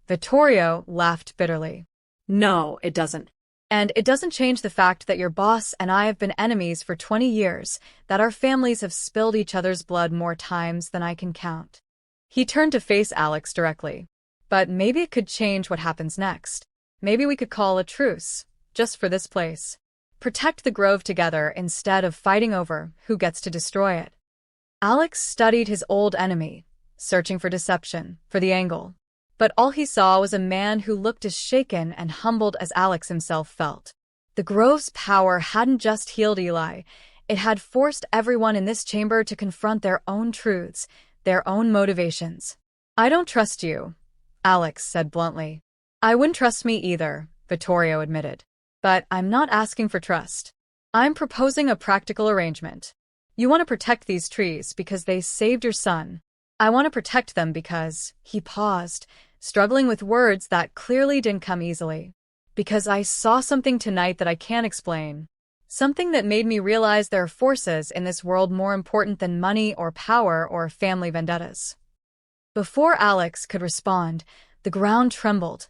Vittorio laughed bitterly. "No, it doesn't." "And it doesn't change the fact that your boss and I have been enemies for 20 years, that our families have spilled each other's blood more times than I can count." He turned to face Alex directly. "But maybe it could change what happens next. Maybe we could call a truce, just for this place. Protect the grove together instead of fighting over who gets to destroy it." Alex studied his old enemy, searching for deception, for the angle. But all he saw was a man who looked as shaken and humbled as Alex himself felt. The grove's power hadn't just healed Eli, it had forced everyone in this chamber to confront their own truths, their own motivations. "I don't trust you," Alex said bluntly. "I wouldn't trust me either," Vittorio admitted. But I'm not asking for trust. I'm proposing a practical arrangement. You want to protect these trees because they saved your son. I want to protect them because, he paused, struggling with words that clearly didn't come easily. Because I saw something tonight that I can't explain. Something that made me realize there are forces in this world more important than money or power or family vendettas. Before Alex could respond, the ground trembled,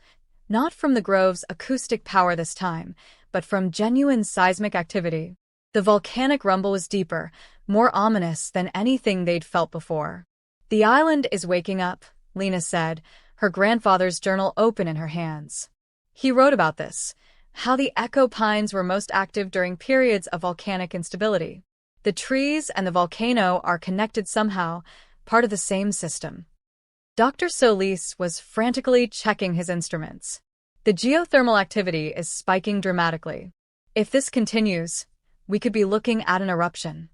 not from the grove's acoustic power this time, but from genuine seismic activity. The volcanic rumble was deeper, more ominous than anything they'd felt before. The island is waking up, Lina said, her grandfather's journal open in her hands. He wrote about this, how the echo pines were most active during periods of volcanic instability. The trees and the volcano are connected somehow, part of the same system. Dr. Solis was frantically checking his instruments. The geothermal activity is spiking dramatically. If this continues, we could be looking at an eruption.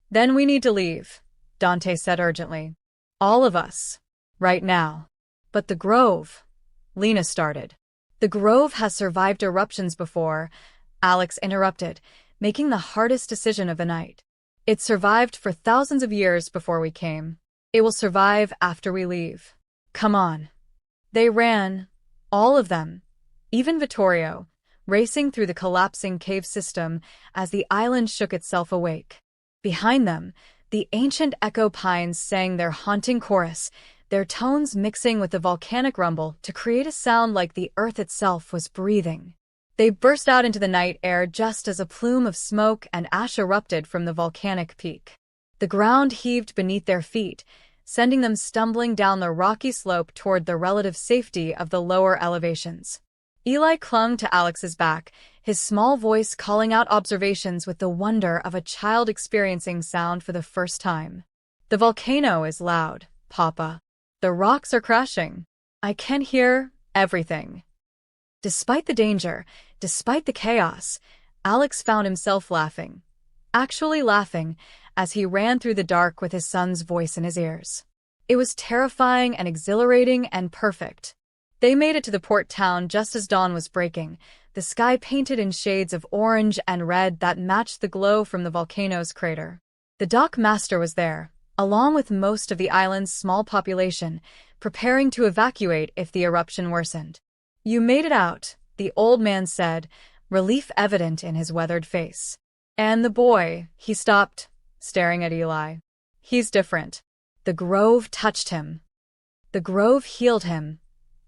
Then we need to leave, Dante said urgently. All of us. Right now. But the grove, Lina started. The grove has survived eruptions before, Alex interrupted, making the hardest decision of the night. It survived for thousands of years before we came. It will survive after we leave. Come on. They ran, all of them, even Vittorio, racing through the collapsing cave system as the island shook itself awake. Behind them, the ancient echo pines sang their haunting chorus, their tones mixing with the volcanic rumble to create a sound like the earth itself was breathing. They burst out into the night air just as a plume of smoke and ash erupted from the volcanic peak. The ground heaved beneath their feet, sending them stumbling down the rocky slope toward the relative safety of the lower elevations. Eli clung to Alex's back, his small voice calling out observations with the wonder of a child experiencing sound for the first time. The volcano is loud, Papa. The rocks are crashing. I can hear everything. Despite the danger, despite the chaos, Alex found himself laughing. Actually laughing, as he ran through the dark with his son's voice in his ears. It was terrifying and exhilarating and perfect. They made it to the port town just as dawn was breaking, the sky painted in shades of orange and red that matched the glow from the volcano's crater. The dock master was there, along with most of the island's small population, preparing to evacuate if the eruption worsened. You made it out, the old man said, relief evident in his weathered face. And the boy, he stopped, staring at Eli. He's different. The grove touched him. The grove healed him,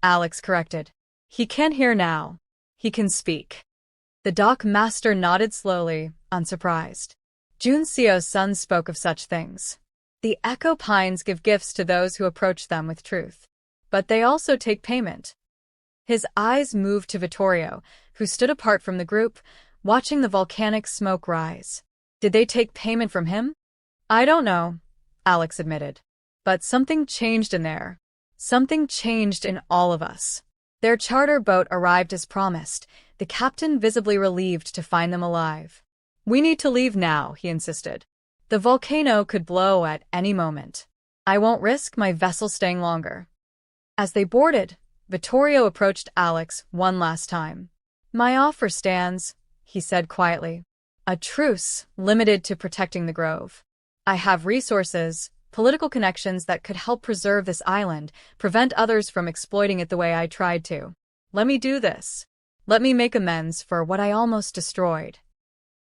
Alex corrected. He can hear now. He can speak. The dock master nodded slowly, unsurprised. Junsio's son spoke of such things. The echo pines give gifts to those who approach them with truth. But they also take payment. His eyes moved to Vittorio, who stood apart from the group, watching the volcanic smoke rise. Did they take payment from him? I don't know, Alex admitted. But something changed in there. Something changed in all of us. Their charter boat arrived as promised, the captain visibly relieved to find them alive. We need to leave now, he insisted. The volcano could blow at any moment. I won't risk my vessel staying longer. As they boarded, Vittorio approached Alex one last time. My offer stands, he said quietly. A truce, limited to protecting the grove. I have resources, political connections that could help preserve this island, prevent others from exploiting it the way I tried to. Let me do this. Let me make amends for what I almost destroyed.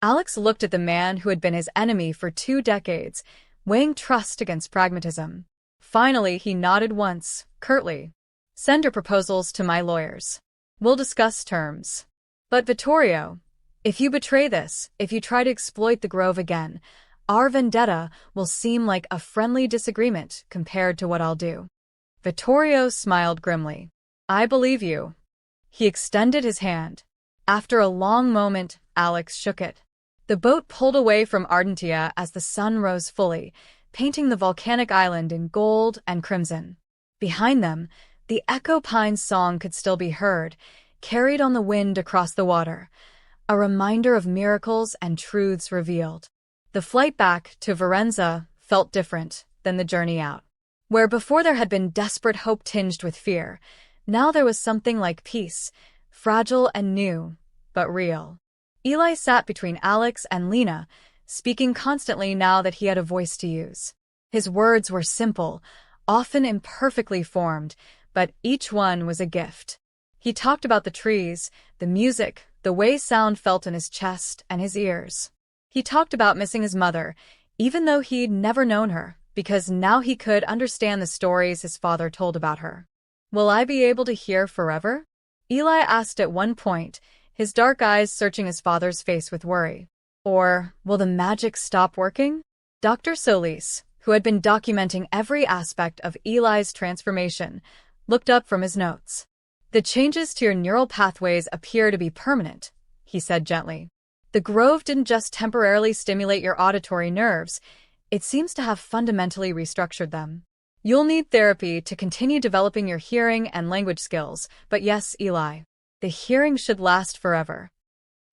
Alex looked at the man who had been his enemy for 2 decades, weighing trust against pragmatism. Finally, he nodded once, curtly. Send your proposals to my lawyers. We'll discuss terms. But Vittorio, if you betray this, if you try to exploit the grove again, our vendetta will seem like a friendly disagreement compared to what I'll do. Vittorio smiled grimly. I believe you. He extended his hand. After a long moment, Alex shook it. The boat pulled away from Ardentia as the sun rose fully, painting the volcanic island in gold and crimson. Behind them, the echo pine's song could still be heard, carried on the wind across the water, a reminder of miracles and truths revealed. The flight back to Varenza felt different than the journey out. Where before there had been desperate hope tinged with fear, now there was something like peace, fragile and new, but real. Eli sat between Alex and Lina, speaking constantly now that he had a voice to use. His words were simple, often imperfectly formed, but each one was a gift. He talked about the trees, the music, the way sound felt in his chest and his ears. He talked about missing his mother, even though he'd never known her, because now he could understand the stories his father told about her. "Will I be able to hear forever?" Eli asked at one point, his dark eyes searching his father's face with worry. "Or will the magic stop working?" Dr. Solis, who had been documenting every aspect of Eli's transformation, looked up from his notes. "The changes to your neural pathways appear to be permanent," he said gently. "The grove didn't just temporarily stimulate your auditory nerves, it seems to have fundamentally restructured them. You'll need therapy to continue developing your hearing and language skills, but yes, Eli, the hearing should last forever."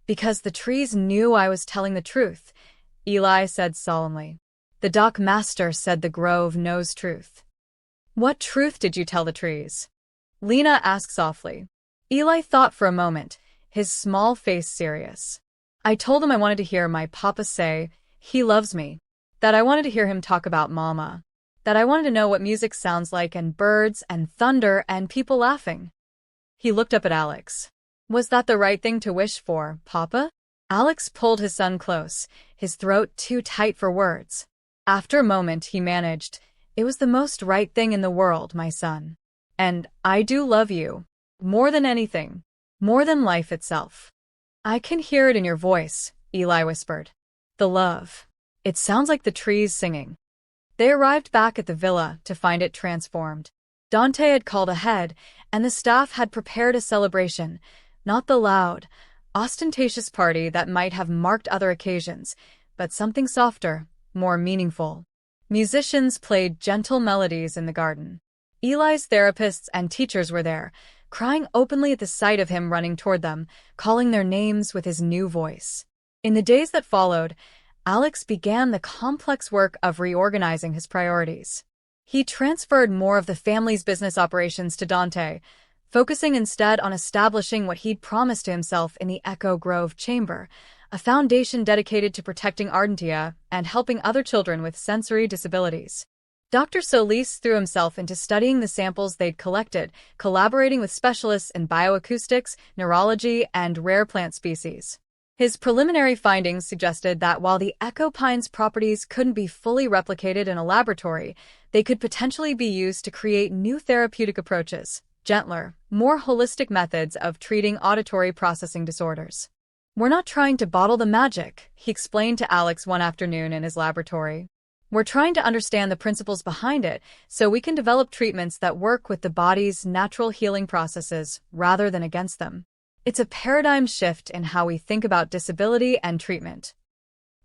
"Because the trees knew I was telling the truth," Eli said solemnly. "The Doc Master said the grove knows truth." "What truth did you tell the trees?" Lina asked softly. Eli thought for a moment, his small face serious. "I told him I wanted to hear my papa say, 'He loves me,' that I wanted to hear him talk about Mama, that I wanted to know what music sounds like and birds and thunder and people laughing." He looked up at Alex. "Was that the right thing to wish for, Papa?" Alex pulled his son close, his throat too tight for words. After a moment, he managed, "It was the most right thing in the world, my son. And I do love you. More than anything. More than life itself." "I can hear it in your voice," Eli whispered. "The love. It sounds like the trees singing." They arrived back at the villa to find it transformed. Dante had called ahead, and the staff had prepared a celebration, not the loud, ostentatious party that might have marked other occasions, but something softer, more meaningful. Musicians played gentle melodies in the garden. Eli's therapists and teachers were there, crying openly at the sight of him running toward them, calling their names with his new voice. In the days that followed, Alex began the complex work of reorganizing his priorities. He transferred more of the family's business operations to Dante, focusing instead on establishing what he'd promised to himself in the Echo Grove Chamber, a foundation dedicated to protecting Ardentia and helping other children with sensory disabilities. Dr. Solis threw himself into studying the samples they'd collected, collaborating with specialists in bioacoustics, neurology, and rare plant species. His preliminary findings suggested that while the echo pine's properties couldn't be fully replicated in a laboratory, they could potentially be used to create new therapeutic approaches, gentler, more holistic methods of treating auditory processing disorders. "We're not trying to bottle the magic," he explained to Alex one afternoon in his laboratory. "We're trying to understand the principles behind it so we can develop treatments that work with the body's natural healing processes rather than against them. It's a paradigm shift in how we think about disability and treatment."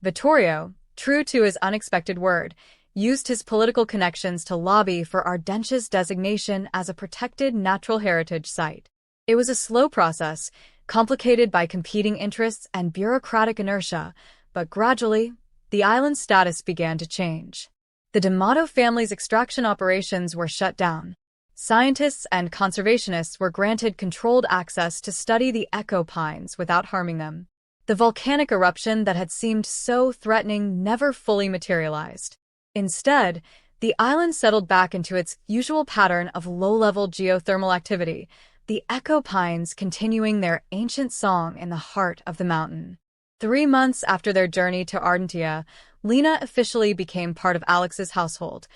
Vittorio, true to his unexpected word, used his political connections to lobby for Ardentia's designation as a protected natural heritage site. It was a slow process, complicated by competing interests and bureaucratic inertia, but gradually, the island's status began to change. The D'Amato family's extraction operations were shut down. Scientists and conservationists were granted controlled access to study the echo pines without harming them. The volcanic eruption that had seemed so threatening never fully materialized. Instead, the island settled back into its usual pattern of low-level geothermal activity, the echo pines continuing their ancient song in the heart of the mountain. 3 months after their journey to Ardentia, Lina officially became part of Alex's household,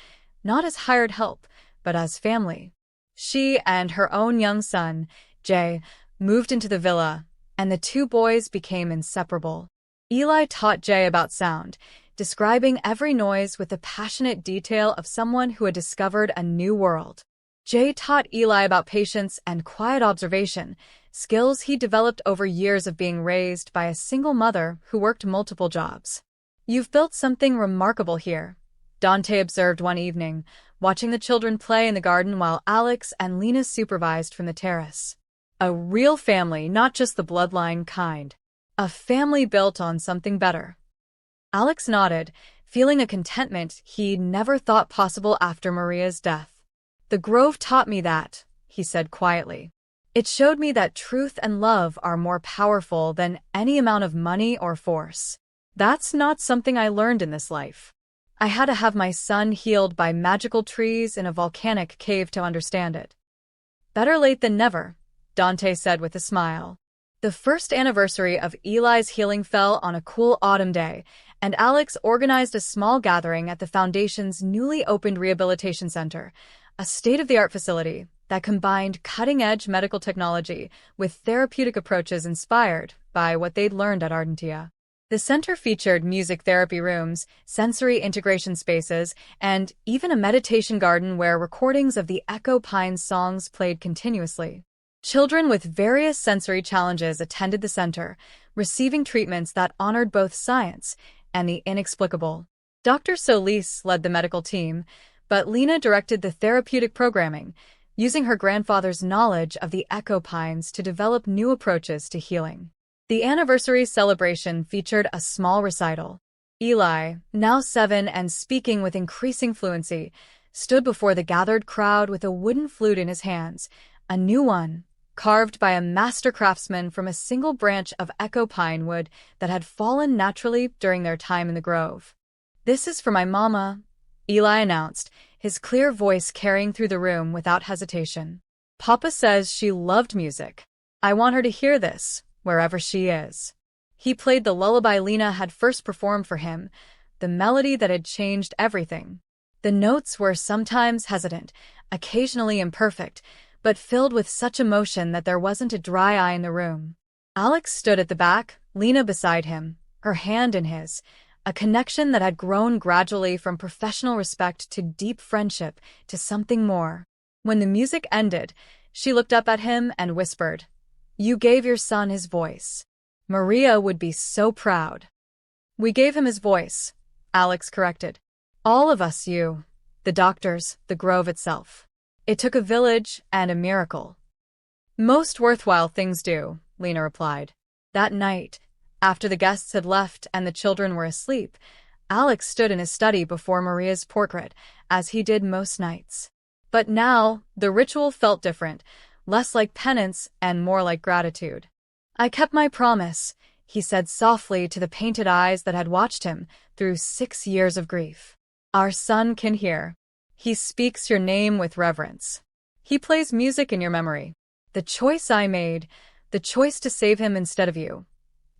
not as hired help, but as family. She and her own young son, Jay, moved into the villa, and the two boys became inseparable. Eli taught Jay about sound, describing every noise with the passionate detail of someone who had discovered a new world. Jay taught Eli about patience and quiet observation, skills he developed over years of being raised by a single mother who worked multiple jobs. "You've built something remarkable here," Dante observed one evening, watching the children play in the garden while Alex and Lina supervised from the terrace. "A real family, not just the bloodline kind. A family built on something better." Alex nodded, feeling a contentment he'd never thought possible after Maria's death. "The grove taught me that," he said quietly. It showed me that truth and love are more powerful than any amount of money or force. That's not something I learned in this life. I had to have my son healed by magical trees in a volcanic cave to understand it. Better late than never, Dante said with a smile. The first anniversary of Eli's healing fell on a cool autumn day, and Alex organized a small gathering at the Foundation's newly opened rehabilitation center, a state-of-the-art facility that combined cutting-edge medical technology with therapeutic approaches inspired by what they'd learned at Ardentia. The center featured music therapy rooms, sensory integration spaces, and even a meditation garden where recordings of the Echo Pines songs played continuously. Children with various sensory challenges attended the center, receiving treatments that honored both science and the inexplicable. Dr. Solis led the medical team, but Lina directed the therapeutic programming, using her grandfather's knowledge of the Echo Pines to develop new approaches to healing. The anniversary celebration featured a small recital. Eli, now 7 and speaking with increasing fluency, stood before the gathered crowd with a wooden flute in his hands, a new one, carved by a master craftsman from a single branch of Echo Pine wood that had fallen naturally during their time in the grove. "This is for my mama," Eli announced, his clear voice carrying through the room without hesitation. "Papa says she loved music. I want her to hear this, wherever she is." He played the lullaby Lina had first performed for him, the melody that had changed everything. The notes were sometimes hesitant, occasionally imperfect, but filled with such emotion that there wasn't a dry eye in the room. Alex stood at the back, Lina beside him, her hand in his, a connection that had grown gradually from professional respect to deep friendship to something more. When the music ended, she looked up at him and whispered, "You gave your son his voice. Maria would be so proud." "We gave him his voice," Alex corrected. "All of us, you, the doctors, the grove itself. It took a village and a miracle." "Most worthwhile things do," Lina replied. That night, after the guests had left and the children were asleep, Alex stood in his study before Maria's portrait, as he did most nights. But now, the ritual felt different, less like penance and more like gratitude. "I kept my promise," he said softly to the painted eyes that had watched him through 6 years of grief. "Our son can hear. He speaks your name with reverence. He plays music in your memory. The choice I made, the choice to save him instead of you,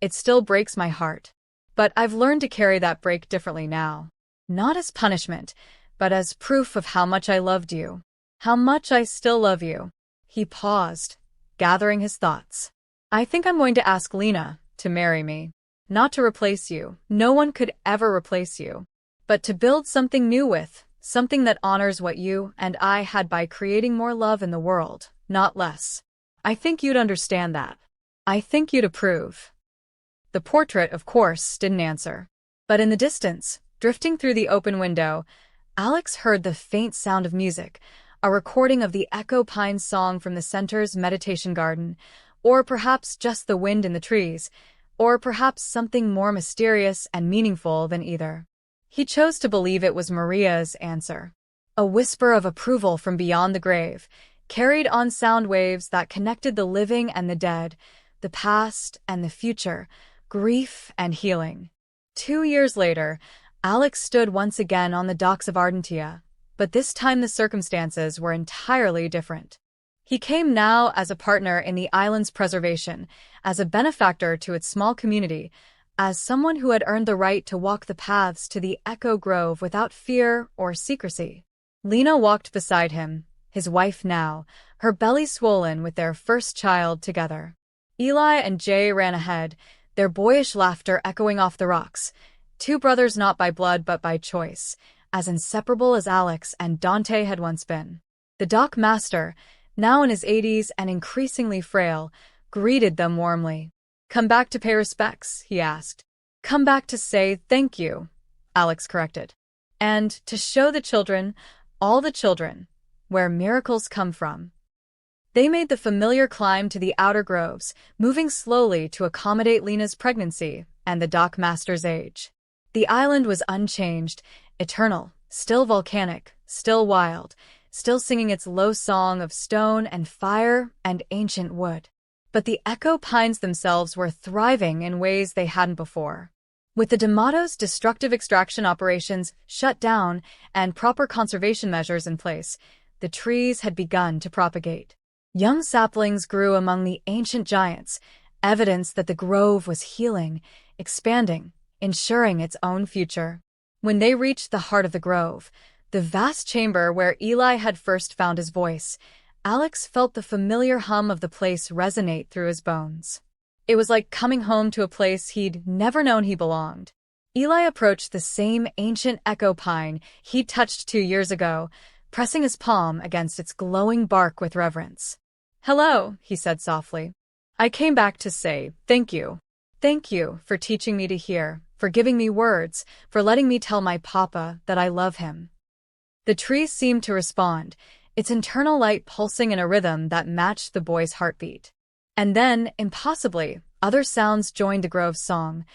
it still breaks my heart. But I've learned to carry that break differently now. Not as punishment, but as proof of how much I loved you. How much I still love you." He paused, gathering his thoughts. "I think I'm going to ask Lina to marry me. Not to replace you. No one could ever replace you. But to build something new with, something that honors what you and I had by creating more love in the world, not less. I think you'd understand that. I think you'd approve." The portrait, of course, didn't answer. But in the distance, drifting through the open window, Alex heard the faint sound of music, a recording of the Echo Pines song from the center's meditation garden, or perhaps just the wind in the trees, or perhaps something more mysterious and meaningful than either. He chose to believe it was Maria's answer. A whisper of approval from beyond the grave, carried on sound waves that connected the living and the dead, the past and the future, grief and healing. 2 years later, Alex stood once again on the docks of Ardentia, but this time the circumstances were entirely different. He came now as a partner in the island's preservation, as a benefactor to its small community, as someone who had earned the right to walk the paths to the Echo Grove without fear or secrecy. Lina walked beside him, his wife now, her belly swollen with their first child together. Eli and Jay ran ahead, their boyish laughter echoing off the rocks, 2 brothers not by blood but by choice, as inseparable as Alex and Dante had once been. The dock master, now in his 80s and increasingly frail, greeted them warmly. "Come back to pay respects?" he asked. "Come back to say thank you," Alex corrected. "And to show the children, all the children, where miracles come from." They made the familiar climb to the outer groves, moving slowly to accommodate Lina's pregnancy and the dock master's age. The island was unchanged, eternal, still volcanic, still wild, still singing its low song of stone and fire and ancient wood. But the echo pines themselves were thriving in ways they hadn't before. With the D'Amato's destructive extraction operations shut down and proper conservation measures in place, the trees had begun to propagate. Young saplings grew among the ancient giants, evidence that the grove was healing, expanding, ensuring its own future. When they reached the heart of the grove, the vast chamber where Eli had first found his voice, Alex felt the familiar hum of the place resonate through his bones. It was like coming home to a place he'd never known he belonged. Eli approached the same ancient echo pine he'd touched 2 years ago, pressing his palm against its glowing bark with reverence. "Hello," he said softly. "I came back to say thank you. Thank you for teaching me to hear, for giving me words, for letting me tell my papa that I love him." The tree seemed to respond, its internal light pulsing in a rhythm that matched the boy's heartbeat. And then, impossibly, other sounds joined the grove's song,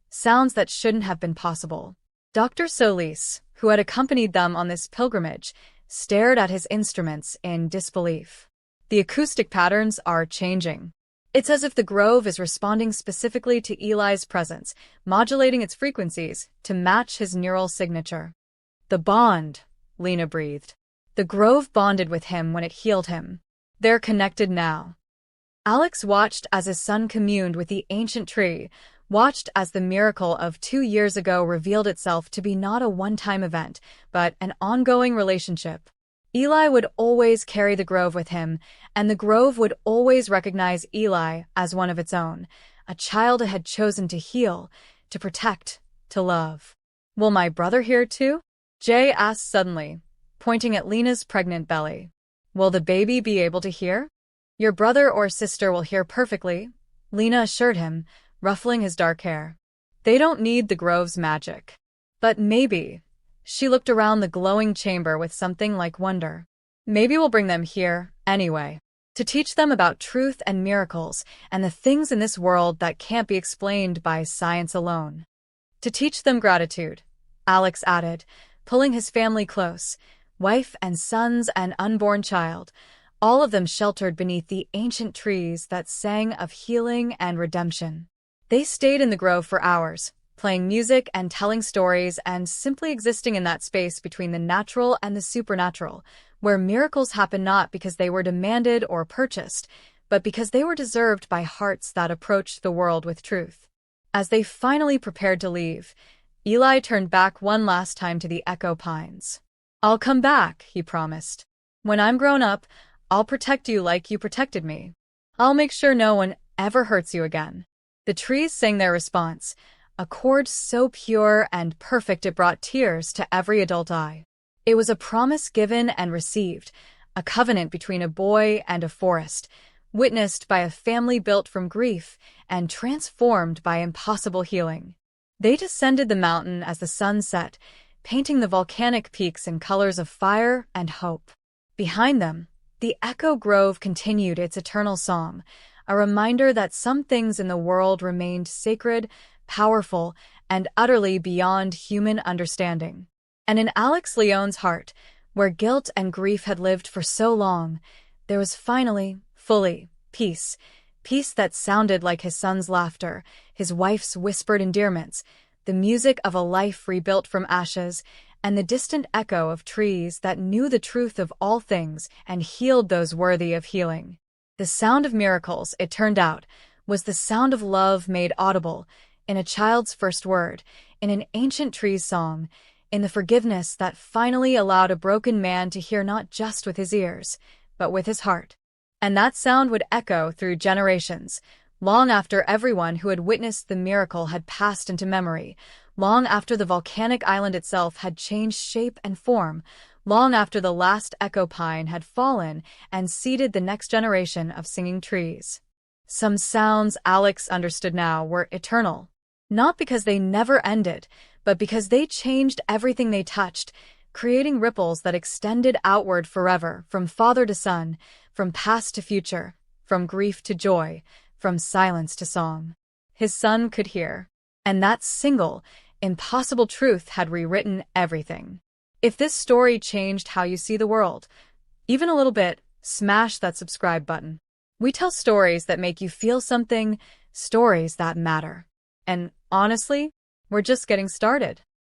sounds that shouldn't have been possible. Dr. Solis, who had accompanied them on this pilgrimage, stared at his instruments in disbelief. The acoustic patterns are changing. It's as if the grove is responding specifically to Eli's presence, modulating its frequencies to match his neural signature. "The bond," Lina breathed. "The grove bonded with him when it healed him. They're connected now." Alex watched as his son communed with the ancient tree, watched as the miracle of 2 years ago revealed itself to be not a one-time event, but an ongoing relationship. Eli would always carry the grove with him, and the grove would always recognize Eli as one of its own, a child it had chosen to heal, to protect, to love. "Will my brother hear too?" Jay asked suddenly, pointing at Lina's pregnant belly. "Will the baby be able to hear?" "Your brother or sister will hear perfectly," Lina assured him, ruffling his dark hair. "They don't need the grove's magic. But maybe," she looked around the glowing chamber with something like wonder, "maybe we'll bring them here, anyway, to teach them about truth and miracles and the things in this world that can't be explained by science alone. To teach them gratitude," Alex added, pulling his family close, wife and sons and unborn child, all of them sheltered beneath the ancient trees that sang of healing and redemption. They stayed in the grove for hours, playing music and telling stories and simply existing in that space between the natural and the supernatural, where miracles happen not because they were demanded or purchased, but because they were deserved by hearts that approached the world with truth. As they finally prepared to leave, Eli turned back one last time to the echo pines. "I'll come back," he promised. "When I'm grown up, I'll protect you like you protected me. I'll make sure no one ever hurts you again." The trees sang their response, a chord so pure and perfect it brought tears to every adult eye. It was a promise given and received, a covenant between a boy and a forest, witnessed by a family built from grief and transformed by impossible healing. They descended the mountain as the sun set, painting the volcanic peaks in colors of fire and hope. Behind them, the echo grove continued its eternal song, a reminder that some things in the world remained sacred, powerful, and utterly beyond human understanding. And in Alex Leone's heart, where guilt and grief had lived for so long, there was finally, fully, peace. Peace that sounded like his son's laughter, his wife's whispered endearments, the music of a life rebuilt from ashes, and the distant echo of trees that knew the truth of all things and healed those worthy of healing. The sound of miracles, it turned out, was the sound of love made audible, in a child's first word, in an ancient tree's song, in the forgiveness that finally allowed a broken man to hear not just with his ears, but with his heart. And that sound would echo through generations, long after everyone who had witnessed the miracle had passed into memory, long after the volcanic island itself had changed shape and form, long after the last echo pine had fallen and seeded the next generation of singing trees. Some sounds, Alex understood now, were eternal, not because they never ended, but because they changed everything they touched, creating ripples that extended outward forever, from father to son, from past to future, from grief to joy, from silence to song. His son could hear, and that single, impossible truth had rewritten everything. If this story changed how you see the world, even a little bit, smash that subscribe button. We tell stories that make you feel something, stories that matter. And honestly, we're just getting started.